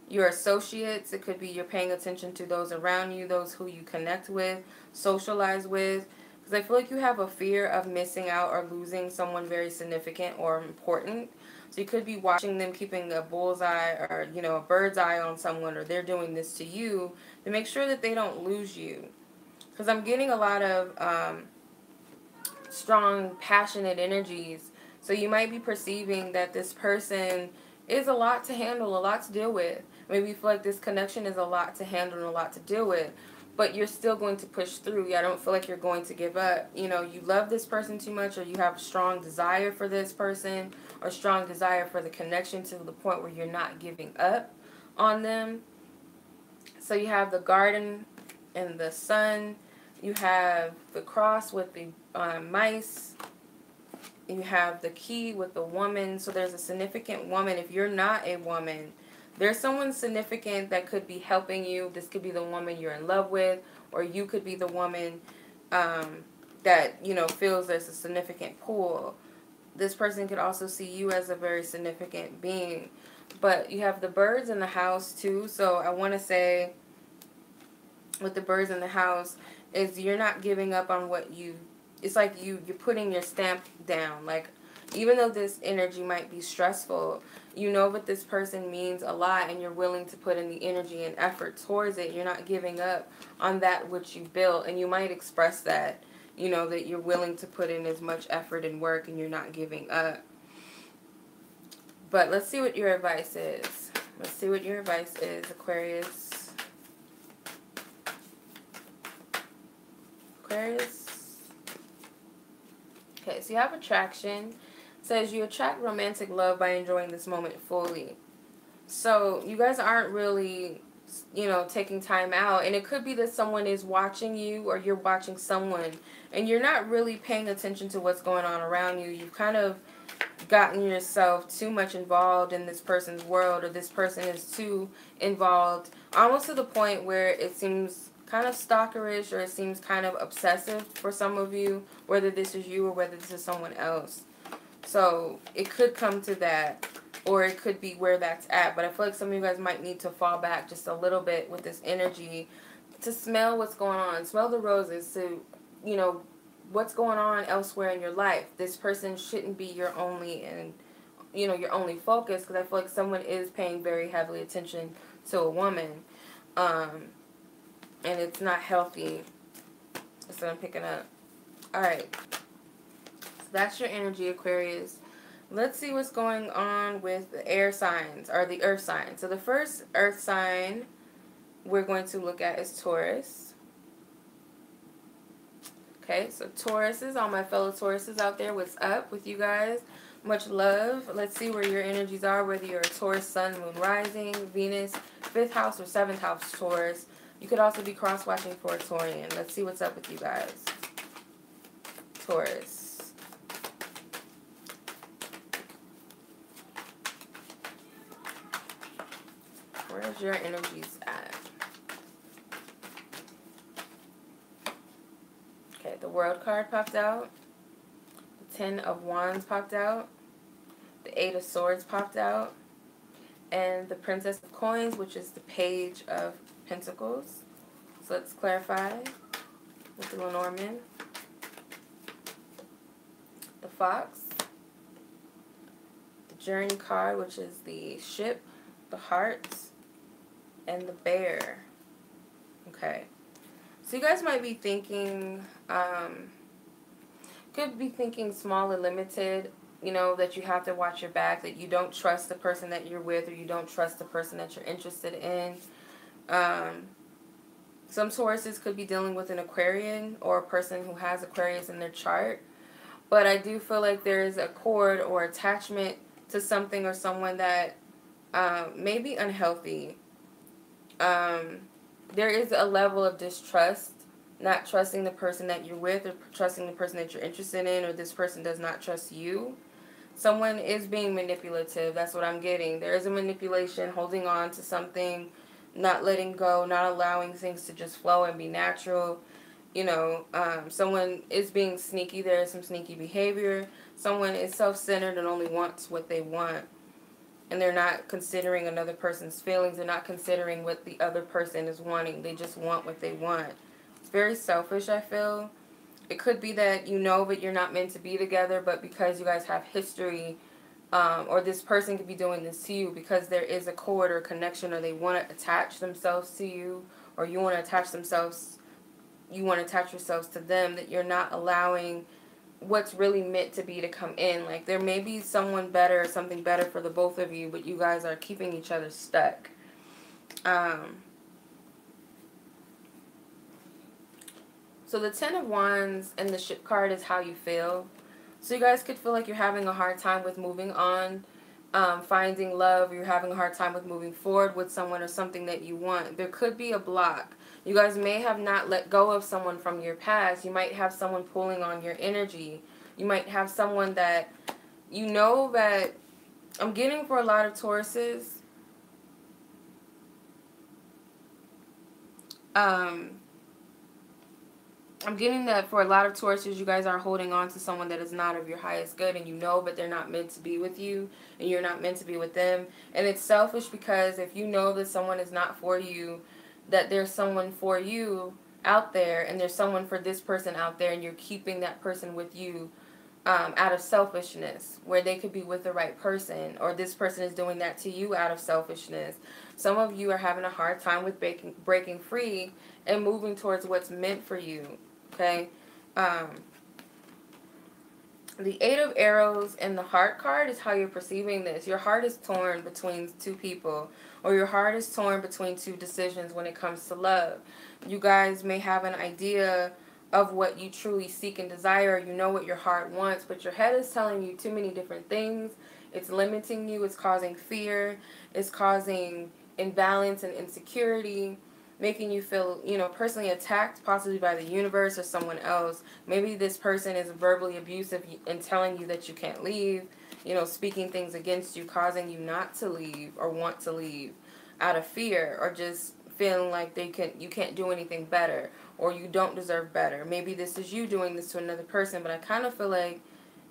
your associates. It could be you're paying attention to those around you, those who you connect with, socialize with. Because I feel like you have a fear of missing out or losing someone very significant or important. So you could be watching them, keeping a bullseye or, you know, a bird's eye on someone, or they're doing this to you to make sure that they don't lose you. Because I'm getting a lot of strong, passionate energies. So you might be perceiving that this person is a lot to handle, a lot to deal with. Maybe you feel like this connection is a lot to handle and a lot to deal with. But you're still going to push through. I don't feel like you're going to give up. You know, you love this person too much, or you have a strong desire for this person, or strong desire for the connection to the point where you're not giving up on them. So you have the garden and the sun. You have the cross with the mice. You have the key with the woman. So there's a significant woman. If you're not a woman, there's someone significant that could be helping you. This could be the woman you're in love with, or you could be the woman that, you know, feels there's a significant pull. This person could also see you as a very significant being. But you have the birds in the house too. So I want to say with the birds in the house is you're not giving up on what you, it's like you're putting your stamp down. Like, even though this energy might be stressful, you know that this person means a lot and you're willing to put in the energy and effort towards it. You're not giving up on that which you built, and you might express that, you know, that you're willing to put in as much effort and work and you're not giving up. But let's see what your advice is. Let's see what your advice is, Aquarius. Aquarius. Okay, so you have attraction. It says you attract romantic love by enjoying this moment fully. So you guys aren't really, you know, taking time out. And it could be that someone is watching you, or you're watching someone, and you're not really paying attention to what's going on around you. You've kind of gotten yourself too much involved in this person's world, or this person is too involved, almost to the point where it seems kind of stalkerish, or it seems kind of obsessive for some of you, whether this is you or whether this is someone else. So it could come to that, or it could be where that's at. But I feel like some of you guys might need to fall back just a little bit with this energy to smell what's going on, smell the roses, to, you know, what's going on elsewhere in your life. This person shouldn't be your only, and, you know, your only focus, because I feel like someone is paying very heavily attention to a woman, and it's not healthy. That's what I'm picking up. Alright, so that's your energy, Aquarius. Let's see what's going on with the air signs, or the earth signs. So the first earth sign we're going to look at is Taurus. Okay, so Tauruses, all my fellow Tauruses out there, what's up with you guys? Much love. Let's see where your energies are, whether you're a Taurus, Sun, Moon, Rising, Venus, 5th house or 7th house Taurus. You could also be cross-watching for a Taurian. Let's see what's up with you guys. Taurus. Where's your energies at? Okay, the World card popped out. The 10 of Wands popped out. The 8 of Swords popped out. And the Princess of Coins, which is the Page of Pentacles. So let's clarify with the Lenormand. The Fox. The Journey card, which is the Ship. The Hearts. And the Bear. Okay. So you guys might be thinking, could be thinking small and limited, you know, that you have to watch your back, that you don't trust the person that you're with, or you don't trust the person that you're interested in. Some Tauruses could be dealing with an Aquarian or a person who has Aquarius in their chart. But I do feel like there is a cord or attachment to something or someone that may be unhealthy. There is a level of distrust, not trusting the person that you're with or trusting the person that you're interested in, or this person does not trust you. Someone is being manipulative. That's what I'm getting. There is a manipulation, holding on to something, not letting go, not allowing things to just flow and be natural. You know, someone is being sneaky. There is some sneaky behavior. Someone is self-centered and only wants what they want. And they're not considering another person's feelings. They're not considering what the other person is wanting. They just want what they want. It's very selfish, I feel. It could be that you know but you're not meant to be together, but because you guys have history, or this person could be doing this to you because there is a cord or connection, or they want to attach themselves to you, or you want to attach yourselves to them, that you're not allowing what's really meant to be to come in. Like, there may be someone better, something better for the both of you, but you guys are keeping each other stuck. So the 10 of Wands and the Ship card is how you feel. So you guys could feel like you're having a hard time with moving on, finding love. You're having a hard time with moving forward with someone or something that you want. There could be a block. You guys may have not let go of someone from your past. You might have someone pulling on your energy. You might have someone that you know that I'm getting for a lot of Tauruses. I'm getting that for a lot of Tauruses, you guys are holding on to someone that is not of your highest good, and you know but they're not meant to be with you, and you're not meant to be with them. And it's selfish because if you know that someone is not for you, that there's someone for you out there, and there's someone for this person out there, and you're keeping that person with you out of selfishness, where they could be with the right person, or this person is doing that to you out of selfishness. Some of you are having a hard time with breaking free and moving towards what's meant for you. Okay, the 8 of Arrows and the Heart card is how you're perceiving this. Your heart is torn between two people, or your heart is torn between two decisions when it comes to love. You guys may have an idea of what you truly seek and desire. You know what your heart wants, but your head is telling you too many different things. It's limiting you. It's causing fear. It's causing imbalance and insecurity, making you feel, you know, personally attacked, possibly by the universe or someone else. Maybe this person is verbally abusive and telling you that you can't leave, you know, speaking things against you, causing you not to leave or want to leave out of fear, or just feeling like you can't do anything better, or you don't deserve better. Maybe this is you doing this to another person, but I kind of feel like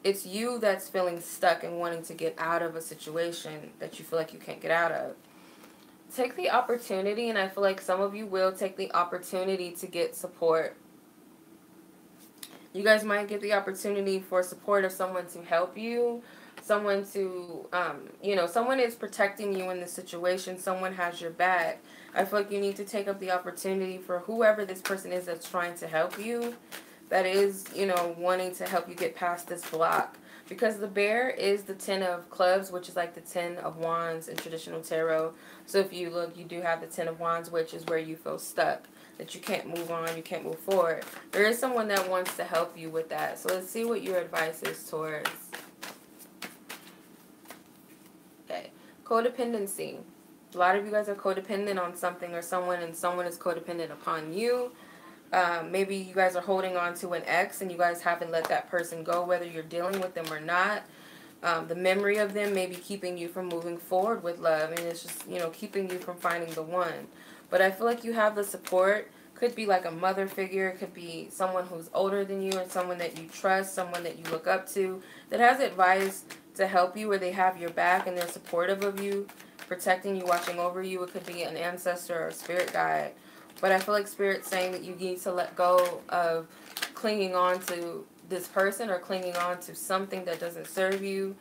it's you that's feeling stuck and wanting to get out of a situation that you feel like you can't get out of. Take the opportunity, and I feel like some of you will take the opportunity to get support. You guys might get the opportunity for support of someone to help you, someone to, you know, someone is protecting you in this situation. Someone has your back. I feel like you need to take up the opportunity for whoever this person is that's trying to help you, that is, you know, wanting to help you get past this block. Because the bear is the 10 of clubs, which is like the 10 of wands in traditional tarot. So if you look, you do have the 10 of wands, which is where you feel stuck, that you can't move on, you can't move forward. There is someone that wants to help you with that. So let's see what your advice is, Taurus. Okay, codependency. A lot of you guys are codependent on something or someone, and someone is codependent upon you. Maybe you guys are holding on to an ex and you guys haven't let that person go, whether you're dealing with them or not. The memory of them may be keeping you from moving forward with love, and it's just, you know, keeping you from finding the one. But I feel like you have the support Could be like a mother figure. It could be someone who's older than you, or someone that you trust, someone that you look up to, that has advice to help you, or they have your back and they're supportive of you, protecting you, watching over you. It could be an ancestor or a spirit guide. But I feel like Spirit's saying that you need to let go of clinging on to this person, or clinging on to something that doesn't serve you.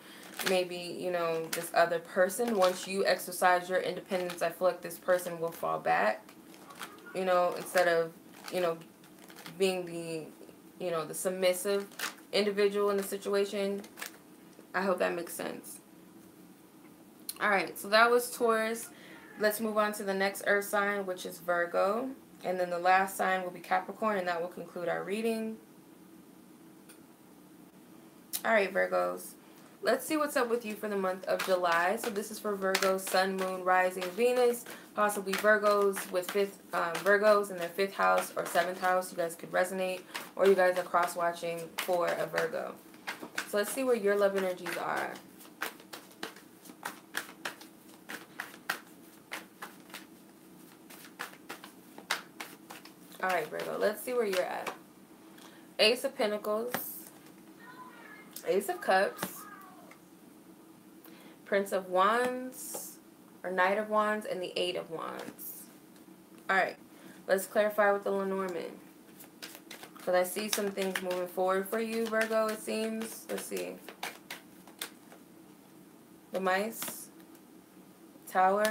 Maybe, you know, this other person. Once you exercise your independence, I feel like this person will fall back. You know, instead of, you know, being the, you know, the submissive individual in the situation. I hope that makes sense. Alright, so that was Taurus. Let's move on to the next earth sign, which is Virgo. And then the last sign will be Capricorn, and that will conclude our reading. Alright, Virgos. Let's see what's up with you for the month of July. So this is for Virgo, Sun, Moon, Rising, Venus. Possibly Virgos with Virgos in their 5th house or 7th house. You guys could resonate. Or you guys are cross-watching for a Virgo. So let's see where your love energies are. Alright, Virgo. Let's see where you're at. Ace of Pentacles. Ace of Cups. Prince of Wands, or Knight of Wands, and the 8 of Wands. Alright, let's clarify with the Lenormand. Because I see some things moving forward for you, Virgo, it seems. Let's see. The Mice, Tower,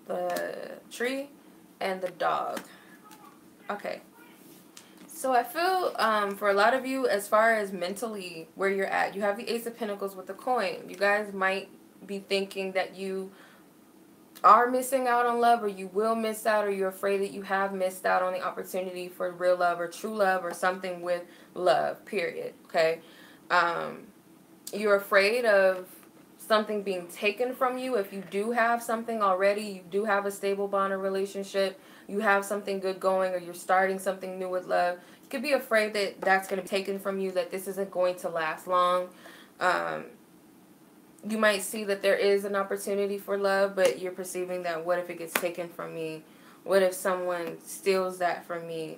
the Tree, and the Dog. Okay. So I feel for a lot of you, as far as mentally where you're at, you have the Ace of Pentacles with the coin. You guys might be thinking that you are missing out on love, or you will miss out, or you're afraid that you have missed out on the opportunity for real love or true love or something with love, period. Okay? You're afraid of something being taken from you. If you do have something already, you do have a stable bond or relationship, you have something good going, or you're starting something new with love, you could be afraid that that's going to be taken from you, that this isn't going to last long. You might see that there is an opportunity for love, but you're perceiving that, what if it gets taken from me? What if someone steals that from me?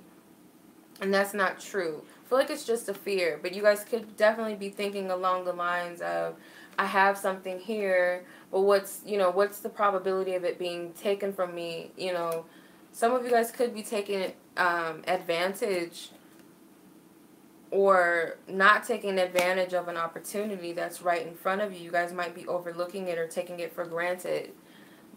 And that's not true. I feel like it's just a fear, but you guys could definitely be thinking along the lines of, I have something here, but what's the probability of it being taken from me? You know, some of you guys could be taking advantage, or not taking advantage of an opportunity that's right in front of you. You guys might be overlooking it or taking it for granted.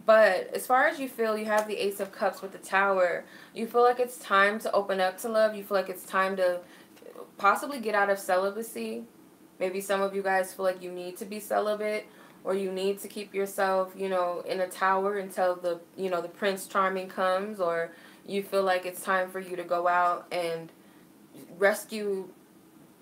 But as far as you feel, you have the Ace of Cups with the Tower. You feel like it's time to open up to love. You feel like it's time to possibly get out of celibacy. Maybe some of you guys feel like you need to be celibate, or you need to keep yourself, you know, in a tower until the, you know, the Prince Charming comes, or you feel like it's time for you to go out and rescue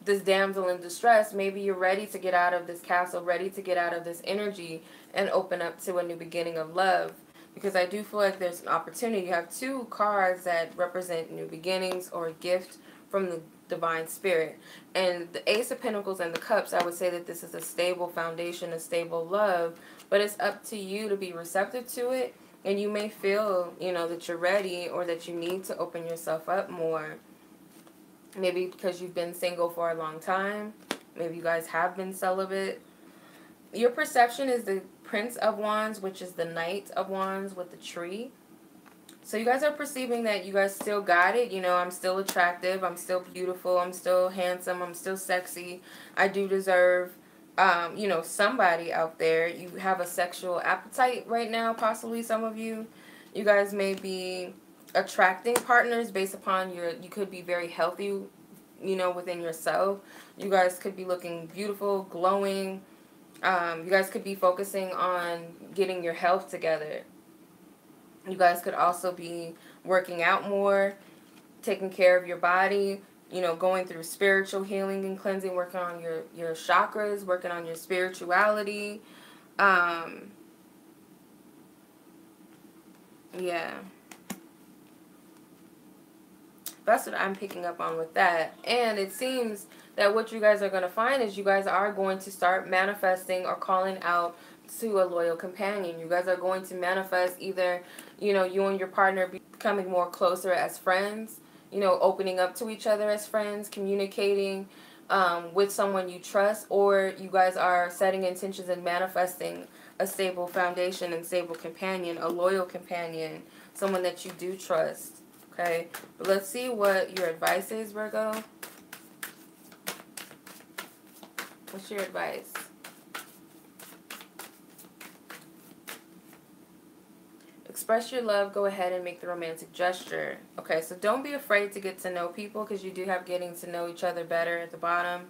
this damsel in distress. Maybe you're ready to get out of this castle, ready to get out of this energy and open up to a new beginning of love. Because I do feel like there's an opportunity. You have 2 cards that represent new beginnings or a gift from the divine spirit. And the Ace of Pentacles and the Cups, I would say that this is a stable foundation, a stable love. But it's up to you to be receptive to it. And you may feel, you know, that you're ready, or that you need to open yourself up more. Maybe because you've been single for a long time. Maybe you guys have been celibate. Your perception is the Prince of Wands, which is the Knight of Wands with the Tree. So you guys are perceiving that you guys still got it. You know, I'm still attractive. I'm still beautiful. I'm still handsome. I'm still sexy. I do deserve, you know, somebody out there. You have a sexual appetite right now, possibly some of you. You guys may be attracting partners based upon you could be very healthy, you know, within yourself. You guys could be looking beautiful, glowing. You guys could be focusing on getting your health together. You guys could also be working out more, taking care of your body, you know, going through spiritual healing and cleansing, working on your chakras, working on your spirituality. Yeah. That's what I'm picking up on with that. And it seems that what you guys are going to find is you guys are going to start manifesting or calling out to a loyal companion. You guys are going to manifest either, you and your partner becoming more closer as friends, opening up to each other as friends, communicating with someone you trust, or you guys are setting intentions and manifesting a stable foundation and stable companion, a loyal companion, someone that you do trust. Okay, but let's see what your advice is, Virgo. What's your advice? Express your love. Go ahead and make the romantic gesture. Okay, so don't be afraid to get to know people, because you do have getting to know each other better at the bottom.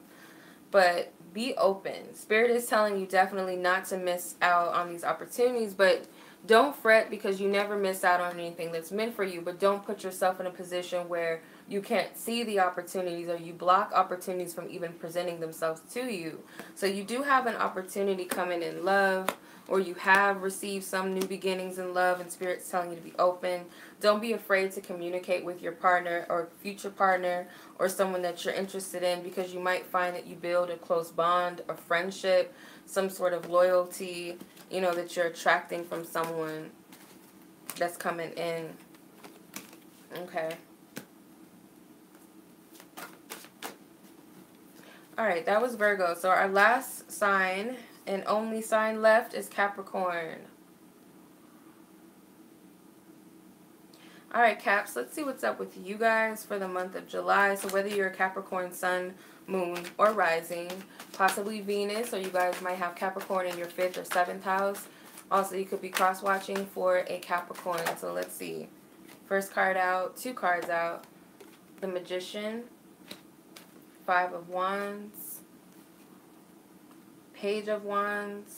But be open. Spirit is telling you definitely not to miss out on these opportunities, but don't fret because you never miss out on anything that's meant for you. But don't put yourself in a position where you can't see the opportunities, or you block opportunities from even presenting themselves to you. So you do have an opportunity coming in love, or you have received some new beginnings in love, and Spirit's telling you to be open. Don't be afraid to communicate with your partner or future partner or someone that you're interested in, because you might find that you build a close bond, a friendship, some sort of loyalty, that you're attracting from someone that's coming in. Okay. Alright, that was Virgo. So our last sign and only sign left is Capricorn. Alright, Caps, let's see what's up with you guys for the month of July. So whether you're a Capricorn sun, moon, or rising, possibly Venus, or you guys might have Capricorn in your 5th or 7th house. Also, you could be cross-watching for a Capricorn. So let's see. First card out, 2 cards out. The Magician, 5 of Wands, Page of Wands,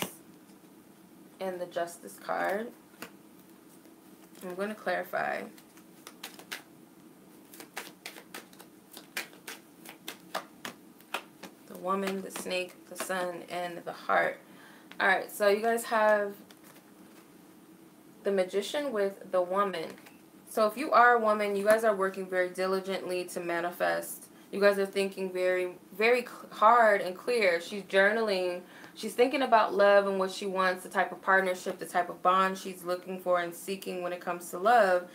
and the Justice card. I'm going to clarify. The Woman, the Snake, the Sun, and the Heart. Alright, so you guys have the Magician with the Woman. So if you are a woman, you guys are working very diligently to manifest. You guys are thinking very, very hard and clear. She's journaling. She's thinking about love and what she wants, the type of partnership, the type of bond she's looking for and seeking when it comes to love.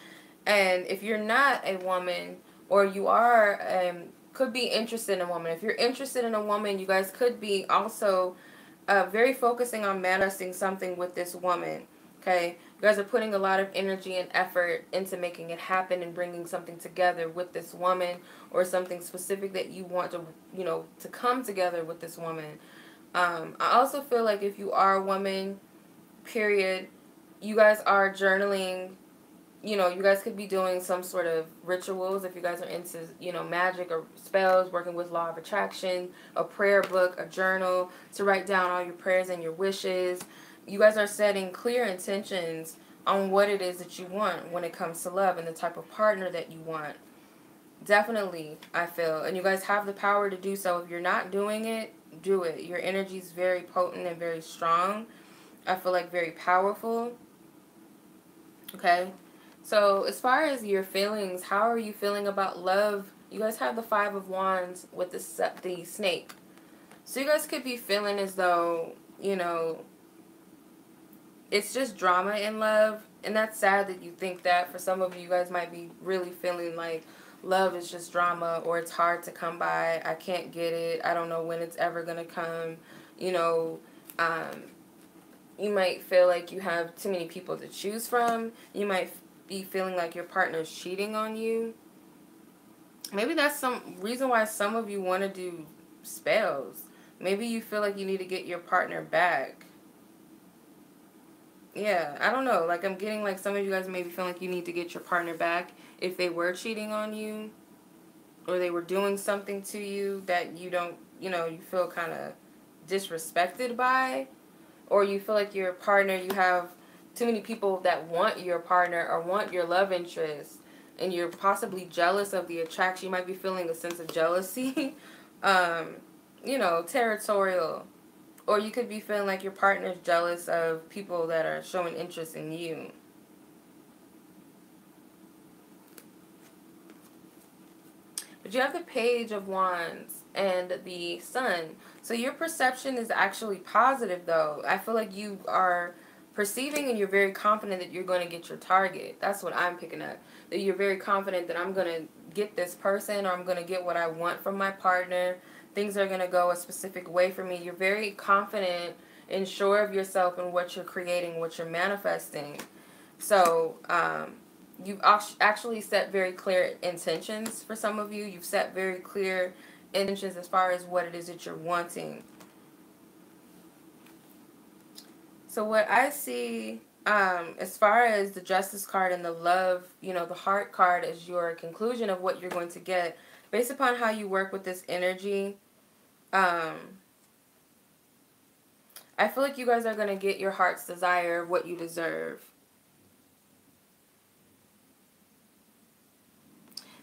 And if you're not a woman, or you are, could be interested in a woman. If you're interested in a woman, you guys could be also very focusing on manifesting something with this woman. Okay, you guys are putting a lot of energy and effort into making it happen and bringing something together with this woman, or something specific that you want to, to come together with this woman. I also feel like if you are a woman, period, you guys are journaling. You guys could be doing some sort of rituals if you guys are into, magic or spells, working with law of attraction, a prayer book, a journal to write down all your prayers and your wishes. You guys are setting clear intentions on what it is that you want when it comes to love and the type of partner that you want. Definitely, I feel. And you guys have the power to do so. If you're not doing it, do it. Your energy is very potent and very strong. I feel like very powerful. Okay? So, as far as your feelings, how are you feeling about love? You guys have the 5 of Wands with the snake. So, you guys could be feeling as though, it's just drama in love. And that's sad that you think that. For some of you, you guys might be really feeling like love is just drama, or it's hard to come by. I can't get it. I don't know when it's ever going to come. You might feel like you have too many people to choose from. You might be feeling like your partner's cheating on you. Maybe that's some reason why some of you want to do spells. Maybe you feel like you need to get your partner back. Yeah, I don't know. Like, I'm getting like some of you guys maybe feel like you need to get your partner back if they were cheating on you, or they were doing something to you that you don't, you feel kind of disrespected by, or you feel like your partner, you have too many people that want your partner or want your love interest, and you're possibly jealous of the attraction. You might be feeling a sense of jealousy, territorial. Or you could be feeling like your partner's jealous of people that are showing interest in you. But you have the Page of Wands. and the Sun. So your perception is actually positive, though. I feel like you are perceiving and you're very confident that you're going to get your target. That's what I'm picking up. That you're very confident that I'm going to get this person, or I'm going to get what I want from my partner. Things are going to go a specific way for me. You're very confident and sure of yourself and what you're creating, what you're manifesting. So, you've actually set very clear intentions for some of you. You've set very clear intentions as far as what it is that you're wanting. So what I see, as far as the Justice card and the Love, you know, the Heart card is your conclusion of what you're going to get based upon how you work with this energy. I feel like you guys are going to get your heart's desire, what you deserve.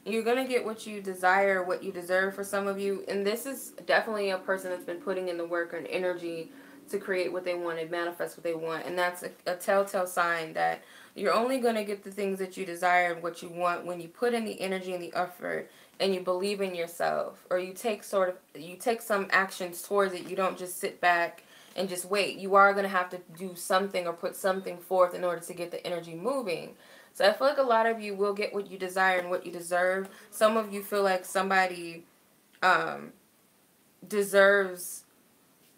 You're going to get what you desire, what you deserve for some of you. And this is definitely a person that's been putting in the work and energy to create what they want and manifest what they want. And that's a telltale sign that you're only going to get the things that you desire and what you want when you put in the energy and the effort and you believe in yourself, or you take some actions towards it. You don't just sit back and just wait. You are going to have to do something or put something forth in order to get the energy moving. So I feel like a lot of you will get what you desire and what you deserve. Some of you feel like somebody deserves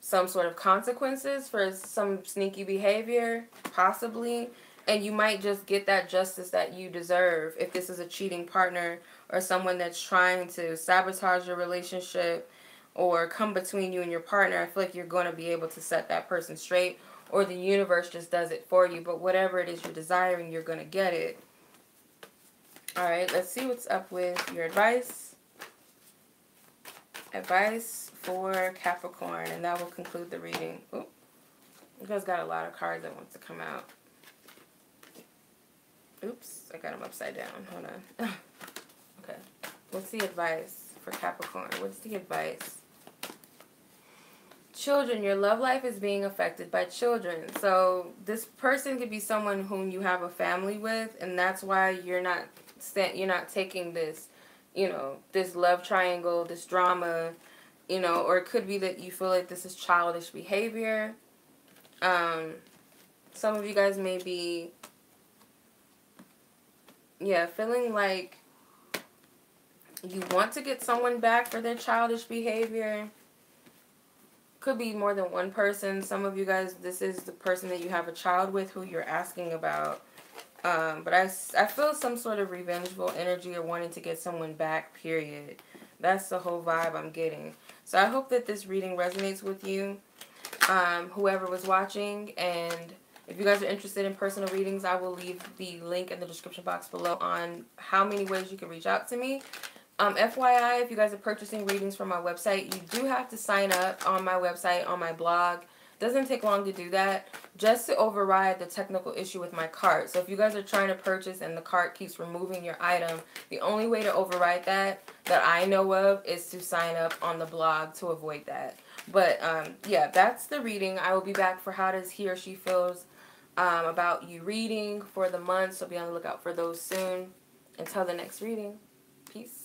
some sort of consequences for some sneaky behavior, possibly. And you might just get that justice that you deserve if this is a cheating partner or someone that's trying to sabotage your relationship or come between you and your partner. I feel like you're going to be able to set that person straight, or the universe just does it for you. But whatever it is you're desiring, you're going to get it. Alright, let's see what's up with your advice. Advice for Capricorn. And that will conclude the reading. Ooh, you guys got a lot of cards that want to come out. Oops, I got them upside down. Hold on. Okay. What's the advice for Capricorn? What's the advice? Children, your love life is being affected by children. So this person could be someone whom you have a family with, and that's why you're not taking this, you know, this love triangle, this drama, you know, or it could be that you feel like this is childish behavior. Some of you guys may be, feeling like you want to get someone back for their childish behavior. Could be more than one person. Some of you guys, this is the person that you have a child with who you're asking about. But I feel some sort of revengeful energy or wanting to get someone back, period. That's the whole vibe I'm getting. So I hope that this reading resonates with you, whoever was watching. And if you guys are interested in personal readings, I will leave the link in the description box below on how many ways you can reach out to me. FYI, if you guys are purchasing readings from my website, you do have to sign up on my website, on my blog. Doesn't take long to do that, just to override the technical issue with my cart. So if you guys are trying to purchase and the cart keeps removing your item, the only way to override that I know of is to sign up on the blog to avoid that. But yeah, that's the reading. I will be back for how does he or she feels about you reading for the month. So be on the lookout for those soon. Until the next reading, peace.